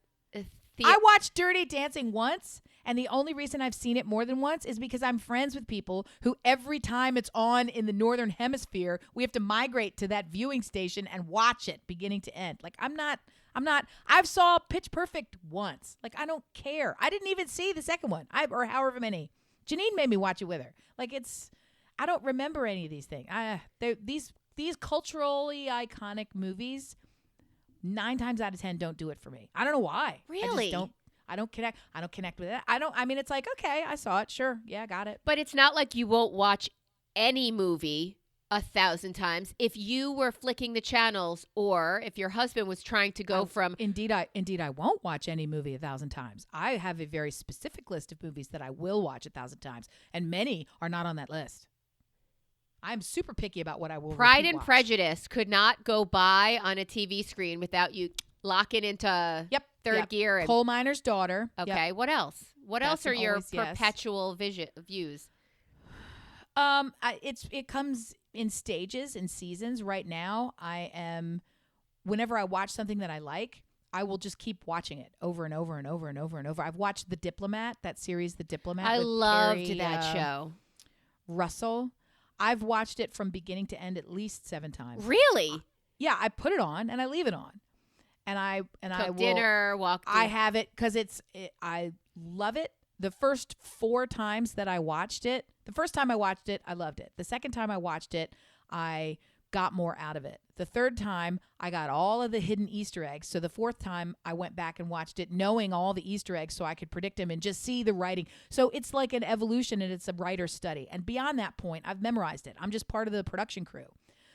B: I watched Dirty Dancing once, and the only reason I've seen it more than once is because I'm friends with people who every time it's on in the Northern Hemisphere, we have to migrate to that viewing station and watch it beginning to end. Like, I've saw Pitch Perfect once. Like, I don't care. I didn't even see the second one, or however many. Janine made me watch it with her. Like, I don't remember any of these things. These culturally iconic movies, 9 times out of 10 don't do it for me. I don't know why.
A: Really?
B: I don't connect with it. It's like, okay, I saw it. Sure. Yeah, got it.
A: But it's not like you won't watch any movie 1,000 times. If you were flicking the channels, or if your husband was trying to go from...
B: Indeed, I won't watch any movie 1,000 times. I have a very specific list of movies that I will watch 1,000 times, and many are not on that list. I'm super picky about what I will
A: Pride and
B: watch.
A: Prejudice could not go by on a TV screen without you locking into third gear. And,
B: Coal Miner's Daughter.
A: Okay,
B: Yep.
A: What else? What else are your perpetual views?
B: It comes in stages and seasons. Right now, whenever I watch something that I like, I will just keep watching it over and over and over and over and over. I've watched The Diplomat, that series, The Diplomat.
A: I loved that show.
B: Russell. I've watched it from beginning to end at least 7 times.
A: Really?
B: Yeah, I put it on and I leave it on, and I will
A: dinner, walk.
B: I have it because I love it. The first 4 times that I watched it, the first time I watched it, I loved it. The second time I watched it, I got more out of it. The third time, I got all of the hidden Easter eggs. So the fourth time, I went back and watched it knowing all the Easter eggs so I could predict them and just see the writing. So it's like an evolution, and it's a writer's study. And beyond that point, I've memorized it. I'm just part of the production crew.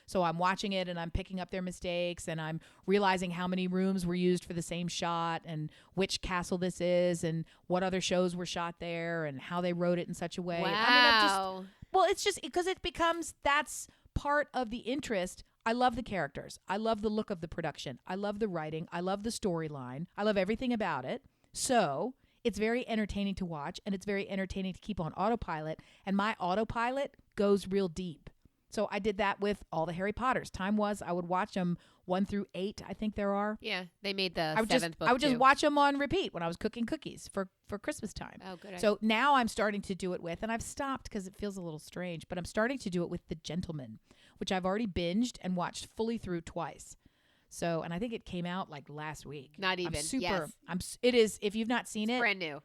B: So I'm watching it, and I'm picking up their mistakes, and I'm realizing how many rooms were used for the same shot, and which castle this is, and what other shows were shot there, and how they wrote it in such a way.
A: Wow.
B: It's just because it becomes, that's part of the interest. I love the characters. I love the look of the production. I love the writing. I love the storyline. I love everything about it. So it's very entertaining to watch, and it's very entertaining to keep on autopilot. And my autopilot goes real deep. So I did that with all the Harry Potters. Time was I would watch them 1 through 8, I think there are.
A: Yeah, they made the 7th book
B: I would just watch them on repeat when I was cooking cookies for Christmas time.
A: Oh, good.
B: So now I'm starting to do it with, and I've stopped because it feels a little strange, but I'm starting to do it with The Gentleman, which I've already binged and watched fully through twice. So, and I think it came out like last week.
A: Not even. Yes.
B: It is, if you've not seen
A: it's
B: it.
A: Brand new.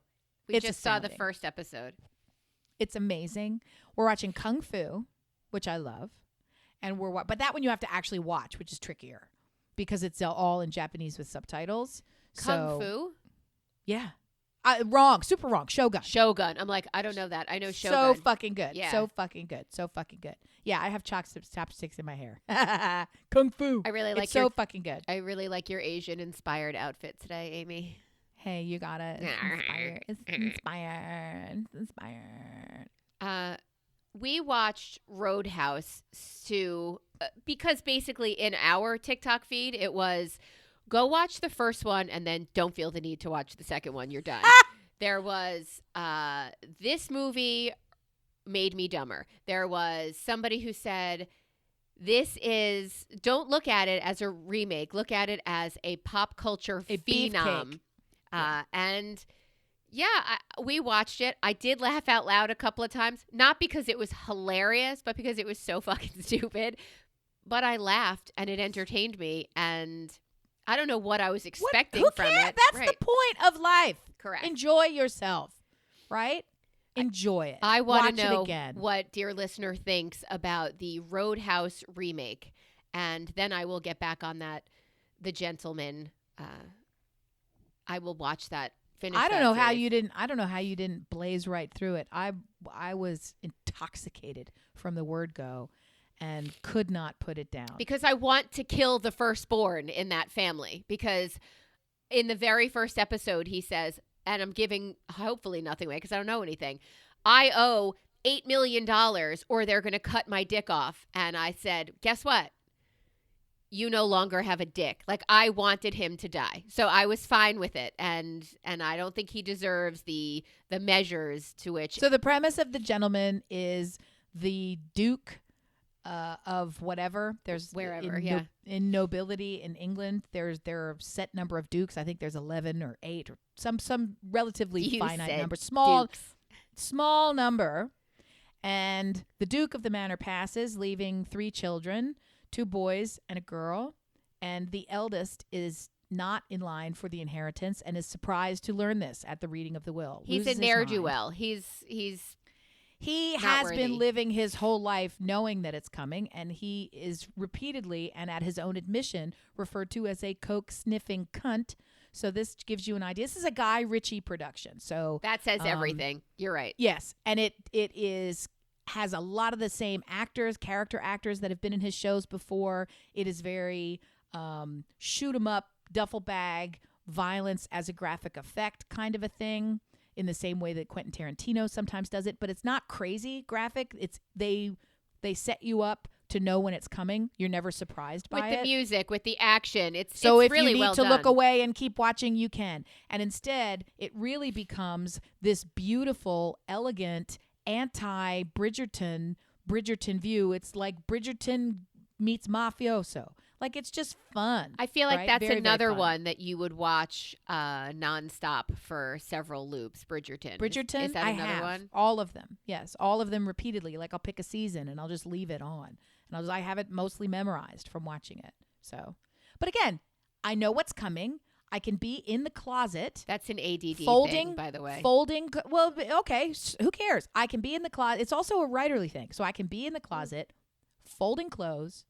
A: We just saw the first episode.
B: It's amazing. We're watching Kung Fu, which I love. And but that one you have to actually watch, which is trickier because it's all in Japanese with subtitles.
A: Kung Fu?
B: Yeah. Wrong. Super wrong.
A: Shogun. I'm like, I don't know that. I know Shogun.
B: So fucking good.
A: Yeah.
B: So fucking good. Yeah, I have chopsticks in my hair. Kung Fu.
A: I really like
B: so fucking good.
A: I really like your Asian inspired outfit today, Amy.
B: Hey, you got it. It's inspired.
A: We watched Roadhouse because basically in our TikTok feed, it was go watch the first one and then don't feel the need to watch the second one. You're done. There was this movie made me dumber. There was somebody who said don't look at it as a remake. Look at it as a pop culture phenom. And yeah, we watched it. I did laugh out loud a couple of times, not because it was hilarious, but because it was so fucking stupid. But I laughed, and it entertained me, and I don't know what I was expecting from it.
B: That's the point of life.
A: Correct.
B: Enjoy yourself, right? Enjoy it.
A: I want to know
B: again.
A: What dear listener thinks about the Roadhouse remake, and then I will get back on that. The Gentleman. I will watch that. I
B: don't know how you didn't blaze right through it. I was intoxicated from the word go, and could not put it down.
A: Because I want to kill the firstborn in that family. Because in the very first episode, he says, and I'm giving hopefully nothing away because I don't know anything, I owe $8 million or they're going to cut my dick off. And I said, guess what? You no longer have a dick. Like, I wanted him to die. So I was fine with it. And I don't think he deserves the measures to which.
B: So the premise of The Gentleman is the Duke of whatever. There's
A: wherever,
B: in nobility in England, there are a set number of dukes. I think there's 11 or 8 or some relatively finite number. Small number. And the Duke of the Manor passes, leaving 3 children, 2 boys and a girl. And the eldest is not in line for the inheritance and is surprised to learn this at the reading of the will.
A: He's a ne'er-do-well.
B: He has been living his whole life knowing that it's coming, and he is repeatedly and at his own admission referred to as a coke-sniffing cunt. So this gives you an idea. This is a Guy Ritchie production. So
A: that says everything. You're right.
B: Yes, and it has a lot of the same character actors that have been in his shows before. It is very shoot 'em up, duffel bag, violence as a graphic effect kind of a thing, in the same way that Quentin Tarantino sometimes does it, but it's not crazy graphic. It's they set you up to know when it's coming. You're never surprised by it.
A: With the music, with the action, it's
B: if
A: really
B: you need
A: well
B: to
A: done.
B: look away and keep watching, you can. And instead, it really becomes this beautiful, elegant, anti-Bridgerton view. It's like Bridgerton meets mafioso. Like, it's just fun.
A: I feel like
B: right?
A: that's
B: very,
A: another
B: very fun.
A: one that you would watch nonstop for several loops. Bridgerton. Is that another one?
B: All of them. Yes, all of them repeatedly. Like, I'll pick a season and I'll just leave it on. And I have it mostly memorized from watching it. So, but again, I know what's coming. I can be in the closet.
A: That's an ADD
B: folding,
A: thing, by the way.
B: Well, okay. Who cares? I can be in the closet. It's also a writerly thing. So I can be in the closet, folding clothes,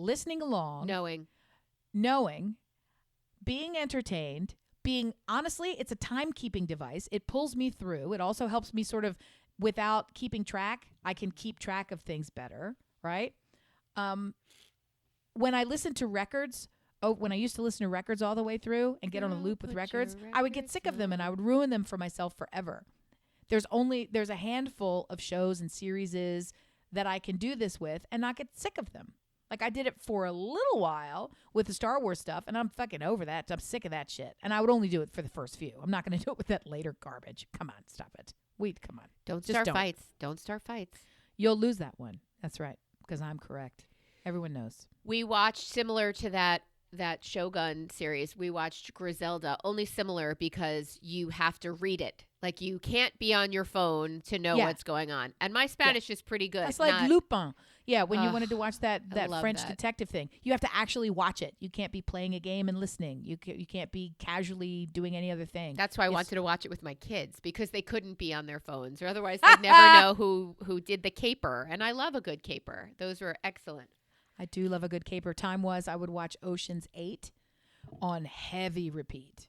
B: listening along, knowing, being entertained, honestly, it's a timekeeping device. It pulls me through. It also helps me sort of, without keeping track, I can keep track of things better, right? When I listen to records, when I used to listen to records all the way through and get on a loop with records, I would get sick of them and I would ruin them for myself forever. There's a handful of shows and series that I can do this with and not get sick of them. Like, I did it for a little while with the Star Wars stuff, and I'm fucking over that. I'm sick of that shit. And I would only do it for the first few. I'm not going to do it with that later garbage. Come on, stop it. Come on.
A: Don't start fights. Don't start fights.
B: You'll lose that one. That's right, because I'm correct. Everyone knows.
A: We watched, similar to that Shogun series, we watched Griselda, only similar because you have to read it. Like, you can't be on your phone to know what's going on. And my Spanish is pretty good.
B: It's like Lupin. Yeah, when you wanted to watch that French
A: that.
B: detective thing. You have to actually watch it. You can't be playing a game and listening. You can't be casually doing any other thing.
A: That's why I wanted to watch it with my kids, because they couldn't be on their phones, or otherwise they'd never know who did the caper. And I love a good caper. Those were excellent.
B: I do love a good caper. Time was I would watch Ocean's 8 on heavy repeat.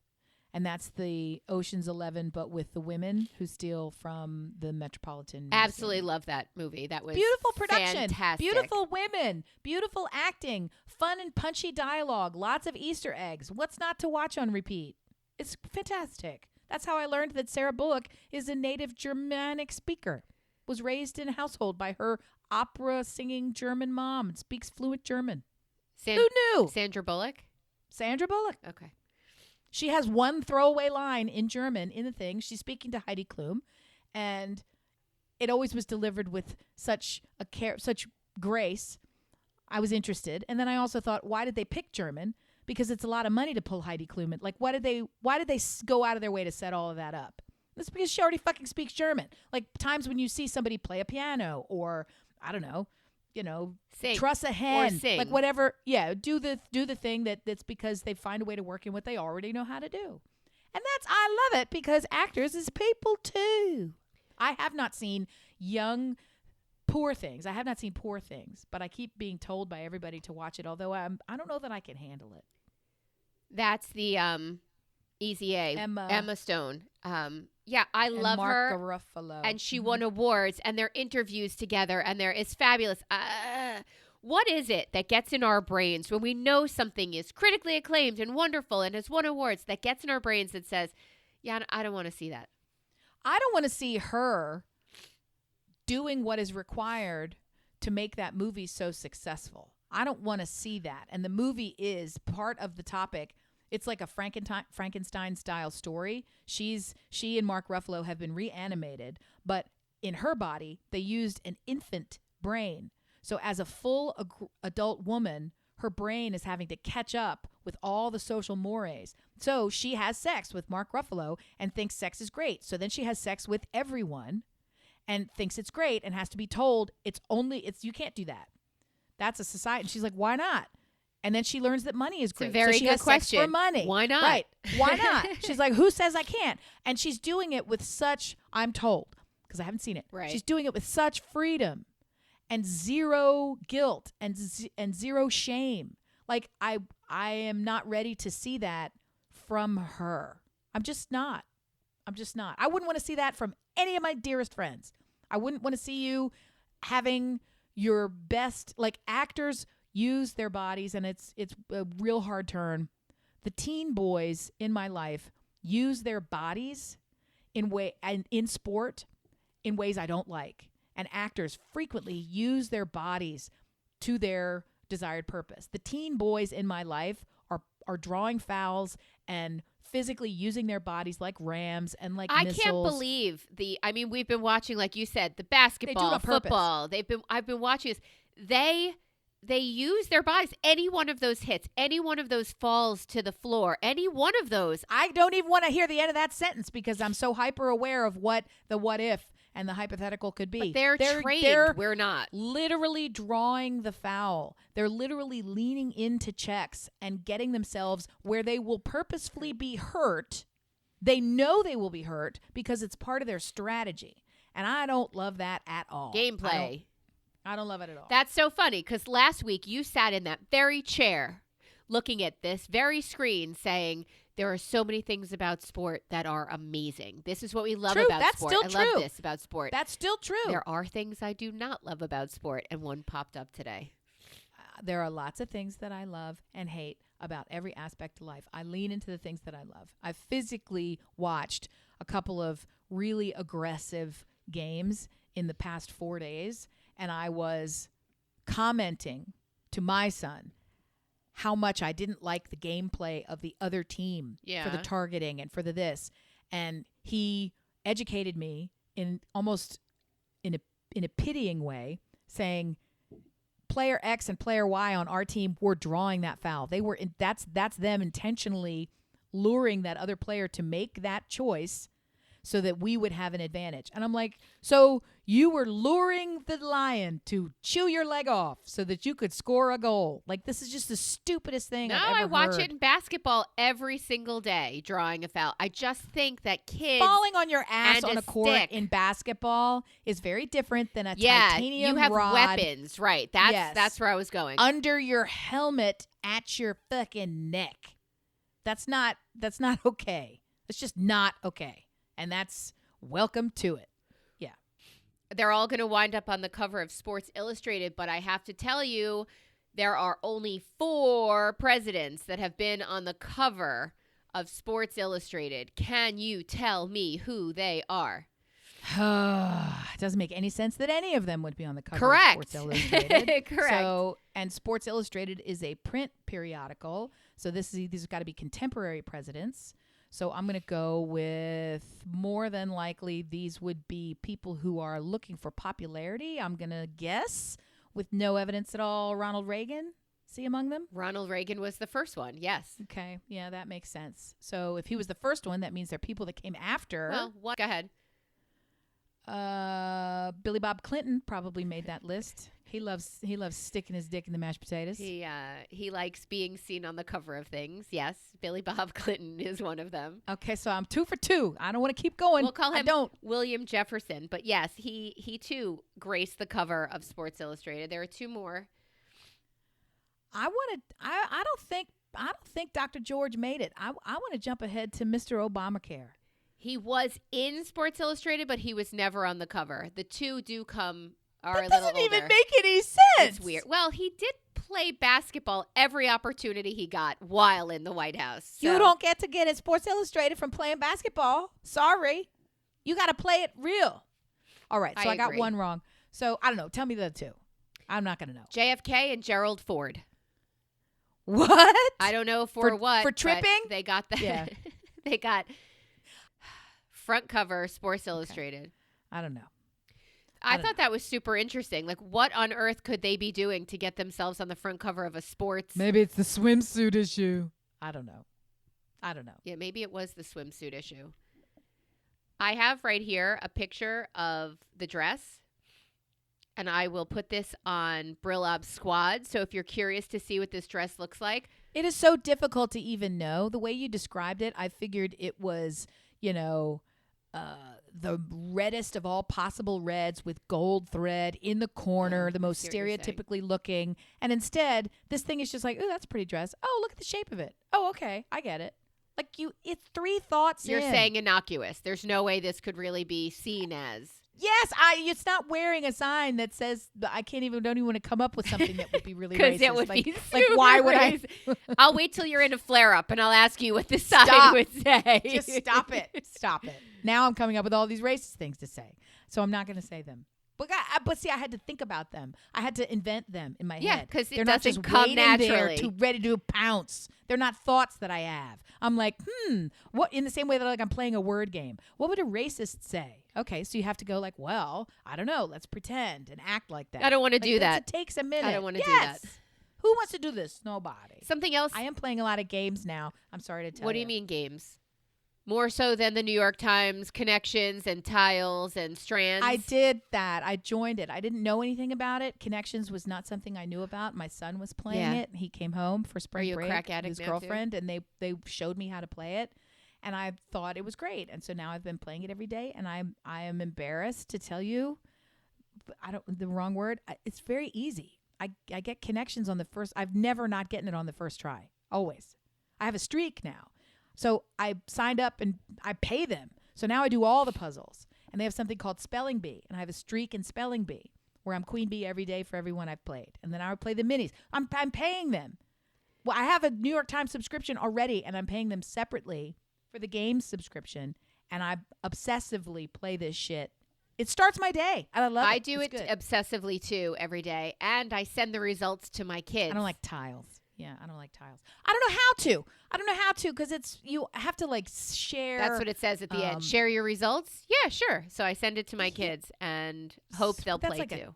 B: And that's the Ocean's 11, but with the women who steal from the Metropolitan Museum.
A: Absolutely love that movie. That was
B: beautiful production,
A: fantastic.
B: Beautiful women, beautiful acting, fun and punchy dialogue, lots of Easter eggs. What's not to watch on repeat? It's fantastic. That's how I learned that Sarah Bullock is a native Germanic speaker. Was raised in a household by her opera singing German mom and speaks fluent German. Who knew?
A: Sandra Bullock?
B: Sandra Bullock.
A: Okay.
B: She has one throwaway line in German in the thing. She's speaking to Heidi Klum, and it always was delivered with such grace. I was interested, and then I also thought, why did they pick German? Because it's a lot of money to pull Heidi Klum in. Like, why did they go out of their way to set all of that up? That's because she already fucking speaks German. Like, times when you see somebody play a piano, or I don't know,
A: sing.
B: Truss a hen,
A: or sing.
B: like whatever. Yeah, do the thing that's because they find a way to work in what they already know how to do. And I love it because actors is people too. I have not seen Poor Things. I have not seen Poor Things, but I keep being told by everybody to watch it, although I don't know that I can handle it.
A: That's the Easy A, Emma Stone. Yeah, I love
B: Mark
A: her.
B: Ruffalo.
A: And she won awards, and their interviews together, and it's fabulous. What is it that gets in our brains when we know something is critically acclaimed and wonderful and has won awards, that gets in our brains that says, yeah, I don't want to see that?
B: I don't want to see her doing what is required to make that movie so successful. I don't want to see that. And the movie is part of the topic. It's like a Frankenstein style story. She and Mark Ruffalo have been reanimated, but in her body, they used an infant brain. So as a full adult woman, her brain is having to catch up with all the social mores. So she has sex with Mark Ruffalo and thinks sex is great. So then she has sex with everyone and thinks it's great and has to be told you can't do that. That's a society. And she's like, why not? And then she learns that money is great.
A: It's a very
B: so she
A: good
B: has
A: question.
B: Sex for money.
A: Why not?
B: Right. Why not? She's like, who says I can't? And she's doing it with such, I'm told, because I haven't seen it.
A: Right.
B: She's doing it with such freedom and zero guilt and zero shame. Like, I am not ready to see that from her. I'm just not. I wouldn't want to see that from any of my dearest friends. I wouldn't want to see you having your best, like, actors use their bodies, and it's a real hard turn. The teen boys in my life use their bodies in sport in ways I don't like. And actors frequently use their bodies to their desired purpose. The teen boys in my life are drawing fouls and physically using their bodies like rams and like missiles.
A: I can't believe we've been watching, like you said, the basketball, football. I've been watching this. They use their bodies. Any one of those hits, any one of those falls to the floor, any one of those.
B: I don't even want to hear the end of that sentence because I'm so hyper aware of what the what if and the hypothetical could be.
A: But they're trained. We're not.
B: Literally drawing the foul. They're literally leaning into checks and getting themselves where they will purposefully be hurt. They know they will be hurt because it's part of their strategy. And I don't love that at all.
A: Gameplay.
B: I don't love it at all.
A: That's so funny because last week you sat in that very chair looking at this very screen saying, there are so many things about sport that are amazing. This is what we love about
B: That's
A: sport.
B: Still true.
A: Love this about sport.
B: That's still true.
A: There are things I do not love about sport, and one popped up today.
B: There are lots of things that I love and hate about every aspect of life. I lean into the things that I love. I physically watched a couple of really aggressive games in the past 4 days, and I was commenting to my son how much I didn't like the gameplay of the other team for the targeting and for the this. And he educated me in almost in a pitying way, saying player X and player Y on our team were drawing that foul. That's them intentionally luring that other player to make that choice so that we would have an advantage. And I'm like, so you were luring the lion to chew your leg off so that you could score a goal. Like, this is just the stupidest thing I've ever heard.
A: No, I watch it in basketball every single day, drawing a foul. I just think that kids...
B: Falling on your ass on a court
A: stick
B: in basketball is very different than a titanium
A: you have
B: rod.
A: Weapons, right. That's where I was going.
B: Under your helmet at your fucking neck. That's not okay. It's just not okay. And that's welcome to it. Yeah.
A: They're all going to wind up on the cover of Sports Illustrated, but I have to tell you, there are only 4 presidents that have been on the cover of Sports Illustrated. Can you tell me who they are?
B: It doesn't make any sense that any of them would be on the cover
A: Correct.
B: of Sports Illustrated.
A: Correct.
B: And Sports Illustrated is a print periodical, so these have got to be contemporary presidents. So I'm going to go with, more than likely, these would be people who are looking for popularity. I'm going to guess, with no evidence at all, Ronald Reagan. See among them?
A: Ronald Reagan was the first one, yes.
B: Okay, yeah, that makes sense. So if he was the first one, that means there are people that came after.
A: Well, go ahead.
B: Billy Bob Clinton probably made that list. He loves sticking his dick in the mashed potatoes.
A: He likes being seen on the cover of things. Yes, Billy Bob Clinton is one of them.
B: Okay, so I'm 2 for 2. I don't want to keep going.
A: We'll call him William Jefferson, but yes, he too graced the cover of Sports Illustrated. There are 2 more.
B: I don't think Dr. George made it. I want to jump ahead to Mr. Obamacare.
A: He was in Sports Illustrated, but he was never on the cover. The 2 do come are
B: that
A: a little
B: doesn't even
A: older.
B: make any sense.
A: It's weird. Well, he did play basketball every opportunity he got while in the White House. So.
B: You don't get to get in Sports Illustrated from playing basketball. Sorry. You got to play it real. All right. So I got one wrong. So I don't know. Tell me the two. I'm not going to know.
A: JFK and Gerald Ford.
B: What?
A: I don't know for what.
B: For tripping?
A: They got that.
B: Yeah.
A: They got front cover Sports Illustrated.
B: I don't know.
A: I thought that was super interesting. Like, what on earth could they be doing to get themselves on the front cover of a sports?
B: Maybe it's the swimsuit issue. I don't know.
A: Yeah, maybe it was the swimsuit issue. I have right here a picture of the dress, and I will put this on Brillob's Squad. So if you're curious to see what this dress looks like.
B: It is so difficult to even know. The way you described it, I figured it was, the reddest of all possible reds with gold thread in the corner, the most stereotypically looking. And instead, this thing is just like, oh, that's a pretty dress. Oh, look at the shape of it. Oh, okay. I get it. Like it's three thoughts
A: You're saying innocuous. There's no way this could really be seen as.
B: Yes, it's not wearing a sign that says don't even want to come up with something that would be really racist.
A: Because it would be
B: like why would
A: racist. I'll wait till you're in a flare-up and I'll ask you what the sign would say.
B: Just stop it. Stop it. Now I'm coming up with all these racist things to say. So I'm not going to say them. But see, I had to think about them. I had to invent them in my head.
A: Yeah, because
B: they're not just
A: come naturally.
B: there ready to pounce. They're not thoughts that I have. I'm like, what? In the same way that I'm playing a word game. What would a racist say? Okay, so you have to go like, well, I don't know. Let's pretend and act like that.
A: I don't want to do that.
B: It takes a minute.
A: I don't want to do that.
B: Who wants to do this? Nobody.
A: Something else.
B: I am playing a lot of games now. I'm sorry to tell you.
A: What do you mean games? More so than the New York Times connections and tiles and strands?
B: I did that. I joined it. I didn't know anything about it. Connections was not something I knew about. My son was playing it. He came home for spring break with his girlfriend, and they showed me how to play it, and I thought it was great. And so now I've been playing it every day, and I am embarrassed to tell you, the wrong word. It's very easy. I get connections on the first. I've never not gotten it on the first try. Always. I have a streak now. So I signed up and I pay them. So now I do all the puzzles. And they have something called Spelling Bee. And I have a streak in Spelling Bee where I'm Queen Bee every day for everyone I've played. And then I would play the minis. I'm paying them. Well, I have a New York Times subscription already, and I'm paying them separately for the game subscription. And I obsessively play this shit. It starts my day. And I love it.
A: I do it obsessively too every day. And I send the results to my kids.
B: I don't like tiles. Yeah, I don't like tiles. I don't know how to because you have to share.
A: That's what it says at the end. Share your results? Yeah, sure. So I send it to my kids and hope they'll play too.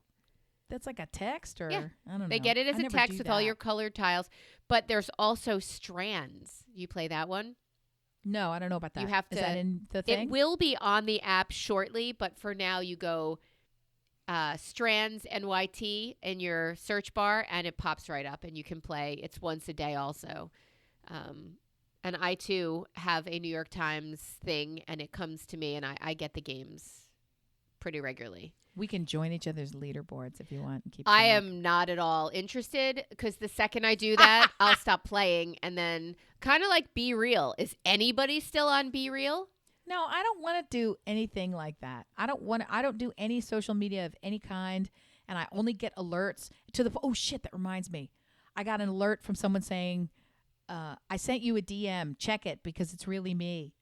B: That's like a text or I don't know.
A: They get it as a text with all your colored tiles. But there's also strands. You play that one?
B: No, I don't know about that.
A: You have to.
B: Is that in the thing?
A: It will be on the app shortly, but for now you go Strands NYT in your search bar and it pops right up and you can play. It's once a day also. And I too have a New York Times thing and it comes to me and I get the games pretty regularly.
B: We can join each other's leaderboards if you want. And keep.
A: I am not at all interested because the second I do that, I'll stop playing and then kind of like Be Real. Is anybody still on Be Real?
B: No, I don't want to do anything like that. I don't do any social media of any kind, and I only get alerts to the. Oh shit! That reminds me, I got an alert from someone saying, "I sent you a DM. Check it because it's really me."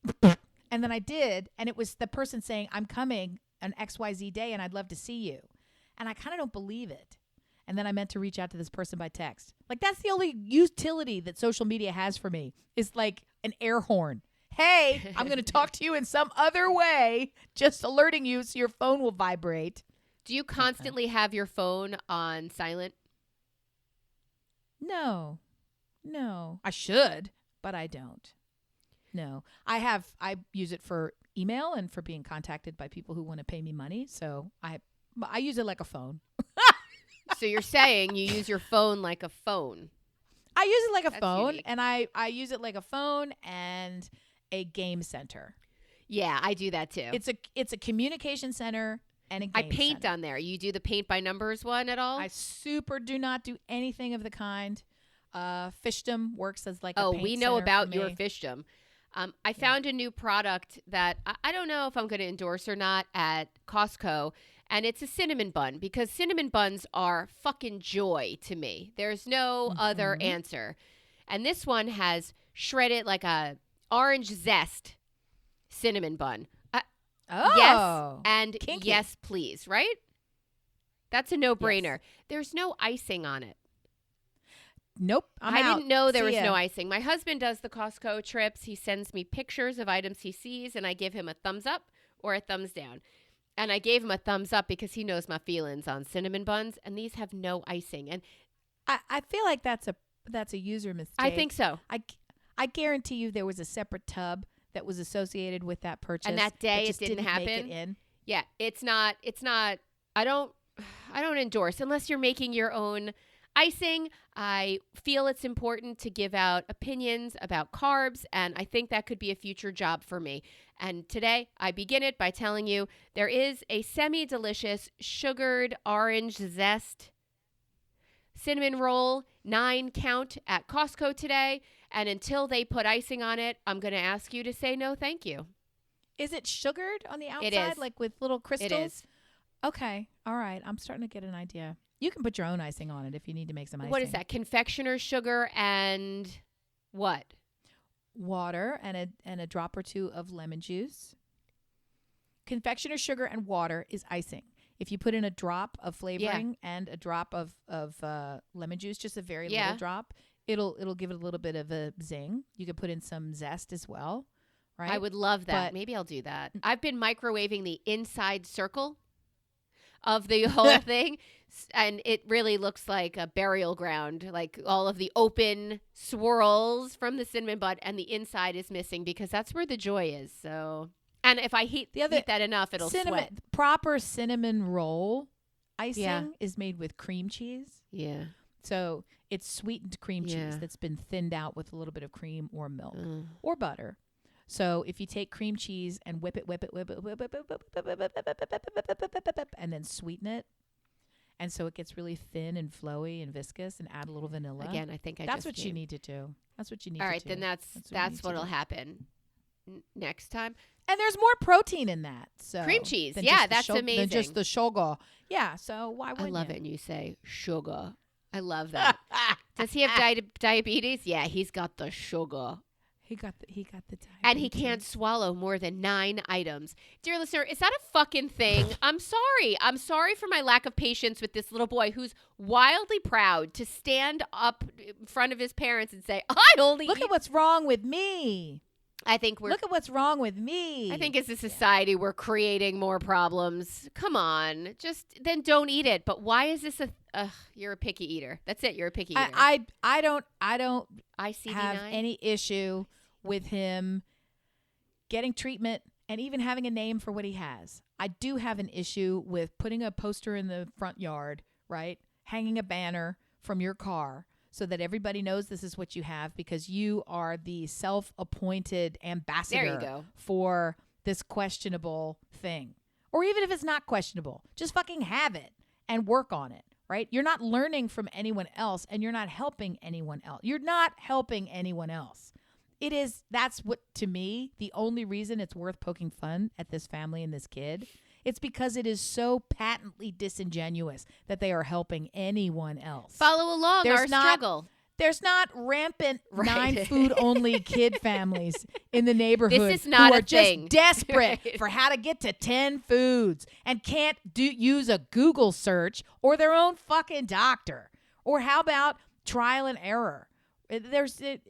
B: And then I did, and it was the person saying, "I'm coming an XYZ day, and I'd love to see you." And I kind of don't believe it. And then I meant to reach out to this person by text. Like that's the only utility that social media has for me is like an air horn. Hey, I'm going to talk to you in some other way, just alerting you so your phone will vibrate.
A: Do you constantly have your phone on silent?
B: No. I should, but I don't. No. I use it for email and for being contacted by people who want to pay me money. So I use it like a phone.
A: So you're saying you use your phone like a phone.
B: I use it like a phone,
A: unique.
B: And I use it like a phone and a game center.
A: Yeah, I do that too.
B: It's a communication center and a game
A: I paint
B: center.
A: on there. You do the paint by numbers one at all?
B: I super do not do anything of the kind. Fishdom works as like a paint
A: we know
B: center
A: about
B: for
A: your
B: me.
A: Fishdom. I found a new product that I don't know if I'm going to endorse or not at Costco, And it's a cinnamon bun because cinnamon buns are fucking joy to me. There's no other answer. And this one has shredded like a orange zest cinnamon bun. Yes, and
B: kinky.
A: yes, please, right? That's a no-brainer. Yes. There's no icing on it.
B: Nope.
A: I didn't know there was no icing. My husband does the Costco trips. He sends me pictures of items he sees, and I give him a thumbs up or a thumbs down. And I gave him a thumbs up because he knows my feelings on cinnamon buns, and these have no icing. And
B: I feel like that's a user mistake.
A: I think so.
B: I guarantee you there was a separate tub that was associated with that purchase.
A: And that day it didn't happen.
B: Make it in.
A: Yeah, it's not. I don't endorse unless you're making your own icing. I feel it's important to give out opinions about carbs, and I think that could be a future job for me. And today I begin it by telling you there is a semi-delicious sugared orange zest cinnamon roll, 9 count at Costco today. And until they put icing on it, I'm going to ask you to say no thank you.
B: Is it sugared on the outside?
A: It is.
B: Like with little crystals?
A: It is.
B: Okay. All right. I'm starting to get an idea. You can put your own icing on it if you need to make some icing.
A: What is that? Confectioner's sugar and what?
B: Water and a drop or two of lemon juice. Confectioner's sugar and water is icing. If you put in a drop of flavoring and a drop of lemon juice, just a very little drop, it'll give it a little bit of a zing. You could put in some zest as well, right?
A: I would love that. Maybe I'll do that. I've been microwaving the inside circle of the whole thing, and it really looks like a burial ground, like all of the open swirls from the cinnamon bun, and the inside is missing because that's where the joy is. So, and if I heat that enough, it'll sweat.
B: Proper cinnamon roll icing is made with cream cheese.
A: Yeah.
B: So it's sweetened cream cheese that's been thinned out with a little bit of cream or milk or butter. So if you take cream cheese and whip it, and then sweeten it, and so it gets really thin and flowy and viscous, and add a little vanilla.
A: Again, I think
B: that's what you need to do. That's what you need.
A: All right,
B: to do.
A: then that's what'll happen next time.
B: And there's more protein in that. So
A: cream cheese, that's amazing.
B: Than just the sugar. Yeah. So why wouldn't
A: I love it when you say sugar. I love that. Does he have diabetes? Yeah, he's got the sugar.
B: He got the diabetes.
A: And he can't swallow more than 9 items. Dear listener, is that a fucking thing? I'm sorry. I'm sorry for my lack of patience with this little boy who's wildly proud to stand up in front of his parents and say, I only
B: Look at what's wrong with me. Look at what's wrong with me.
A: I think as a society, we're creating more problems. Come on. Just then don't eat it. But why is this you're a picky eater. That's it. You're a picky eater.
B: I don't
A: ICD-9?
B: have any issue with him getting treatment and even having a name for what he has. I do have an issue with putting a poster in the front yard, right? Hanging a banner from your car so that everybody knows this is what you have because you are the self-appointed ambassador for this questionable thing. Or even if it's not questionable, just fucking have it and work on it, right? You're not learning from anyone else and you're not helping anyone else. You're not helping anyone else. That's what, to me, the only reason it's worth poking fun at this family and this kid. It's because it is so patently disingenuous that they are helping anyone else.
A: Follow along our struggle.
B: There's not rampant 9 food-only kid families in the neighborhood
A: this is not
B: who are
A: a thing.
B: just desperate for how to get to 10 foods and can't use a Google search or their own fucking doctor. Or how about trial and error? There's other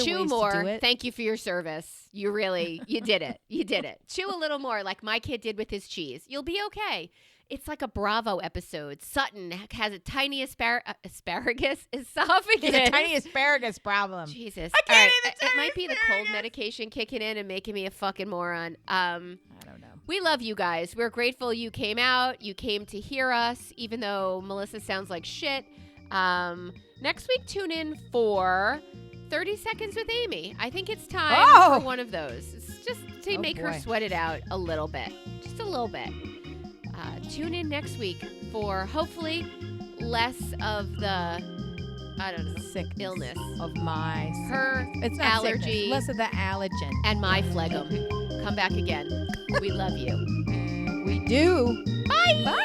A: Chew
B: ways
A: more.
B: to do it.
A: Thank you for your service. You did it. You did it. Chew a little more like my kid did with his cheese. You'll be okay. It's like a Bravo episode. Sutton has a tiny asparagus esophagus.
B: It's a tiny asparagus problem.
A: Jesus.
B: I can't eat
A: It might be the cold medication kicking in and making me a fucking moron.
B: I don't know.
A: We love you guys. We're grateful you came out. You came to hear us, even though Melissa sounds like shit. Next week, tune in for 30 Seconds with Amy. I think it's time for one of those. It's just to make her sweat it out a little bit. Just a little bit. Tune in next week for hopefully less of the, I don't know,
B: sick
A: illness
B: of my
A: it's not allergy,
B: sickness, less of the allergen,
A: and my phlegm. Come back again. We love you.
B: We do.
A: Bye.
B: Bye.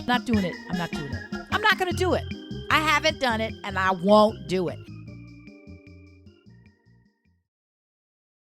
B: Not doing it. I'm not doing it. I'm not going to do it. I haven't done it, and I won't do it.